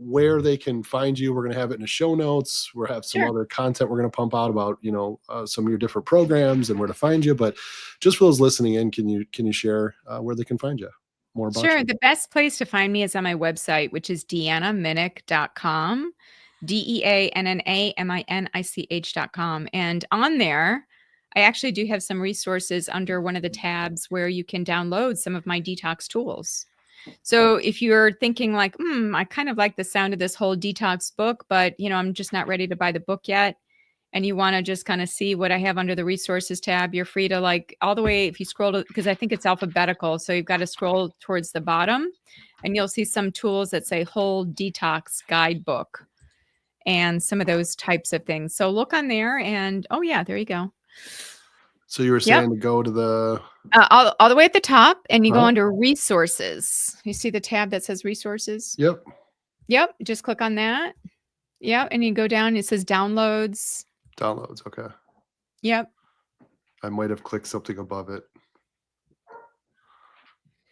where they can find you. We're gonna have it in the show notes. We'll have some Sure. other content we're gonna pump out about some of your different programs and where to find you. But just for those listening in, can you share where they can find you, more about Sure. you? The best place to find me is on my website, which is deannaminich.com. DeannaMinich.com. And on there, I actually do have some resources under one of the tabs where you can download some of my detox tools. So if you're thinking like, I kind of like the sound of this whole detox book, but I'm just not ready to buy the book yet. And you want to just kind of see what I have under the resources tab, you're free to like all the way, if you scroll to, because I think it's alphabetical. So you've got to scroll towards the bottom and you'll see some tools that say whole detox guidebook and some of those types of things. So look on there and oh yeah, there you go. So you were Yep. saying to go to the All the way at the top and you go huh? under resources. You see the tab that says resources? Yep, Yep. Just click on that. Yep. And you go down, it says downloads. downloads. Okay, Yep. I might have clicked something above it.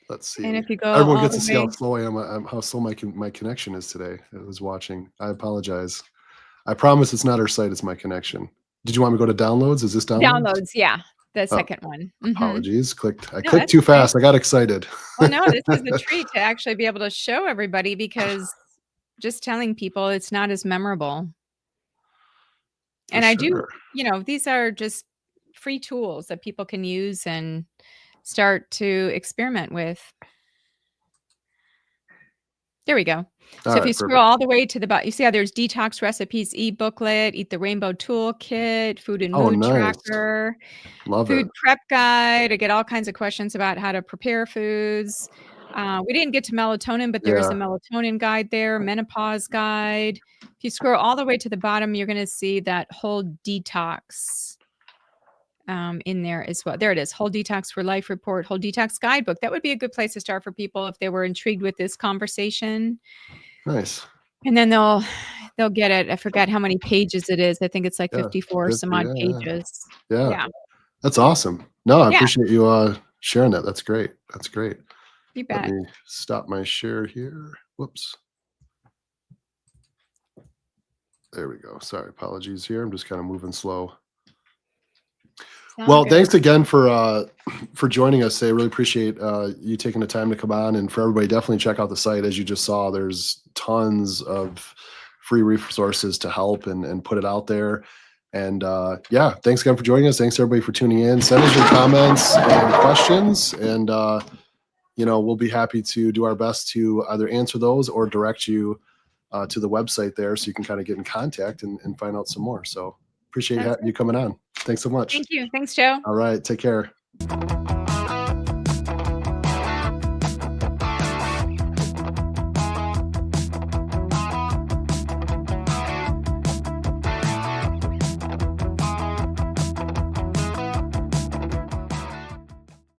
Let's And see. if you go Everyone all gets the to see how way slow I am. How slow my connection is today. I was watching. I apologize. I promise it's not our site. It's my connection. Did you want me to go to downloads? Is this downloads? downloads, yeah, the Oh, second one. Mhm. apologies. I No, clicked that's too okay. fast. I got excited. Well, no, this is a treat to actually be able to show everybody because just telling people it's not as memorable. For And I do, sure. these are just free tools that people can use and start to experiment with. There we go. All So if you right. scroll Perfect. all the way to the bottom, you see how there's detox recipes, e-booklet, eat the rainbow toolkit, food and Oh, mood nice. tracker, Love it. food prep guide. I get all kinds of questions about how to prepare foods. We didn't get to melatonin, but there is a Yeah. melatonin guide there, menopause guide. If you scroll all the way to the bottom, you're going to see that whole detox in there as well. There it is, whole detox for life report, whole detox guidebook. That would be a good place to start for people if they were intrigued with this conversation. Nice. And then they'll get it. I forgot how many pages it is. I think it's like Yeah. 54 some 50. odd Yeah. Yeah. pages. Yeah. Yeah. That's awesome. No, I Yeah, appreciate you sharing that. That's great. That's great. you Let bet. me stop my share here. Whoops. There we go. Sorry, apologies here. I'm just kind of moving slow. It's all Well, good. thanks again for joining us today. Really appreciate you taking the time to come on, and for everybody, definitely check out the site. As you just saw, there's tons of free resources to help and put it out there. And yeah, thanks again for joining us. Thanks everybody for tuning in. Send us your comments and questions, and we'll be happy to do our best to either answer those or direct you to the website there, so you can kind of get in contact and find out some more. So appreciate Sounds you good. coming on. Thanks so much. Thank you. Thanks, Joe. All right. Take care.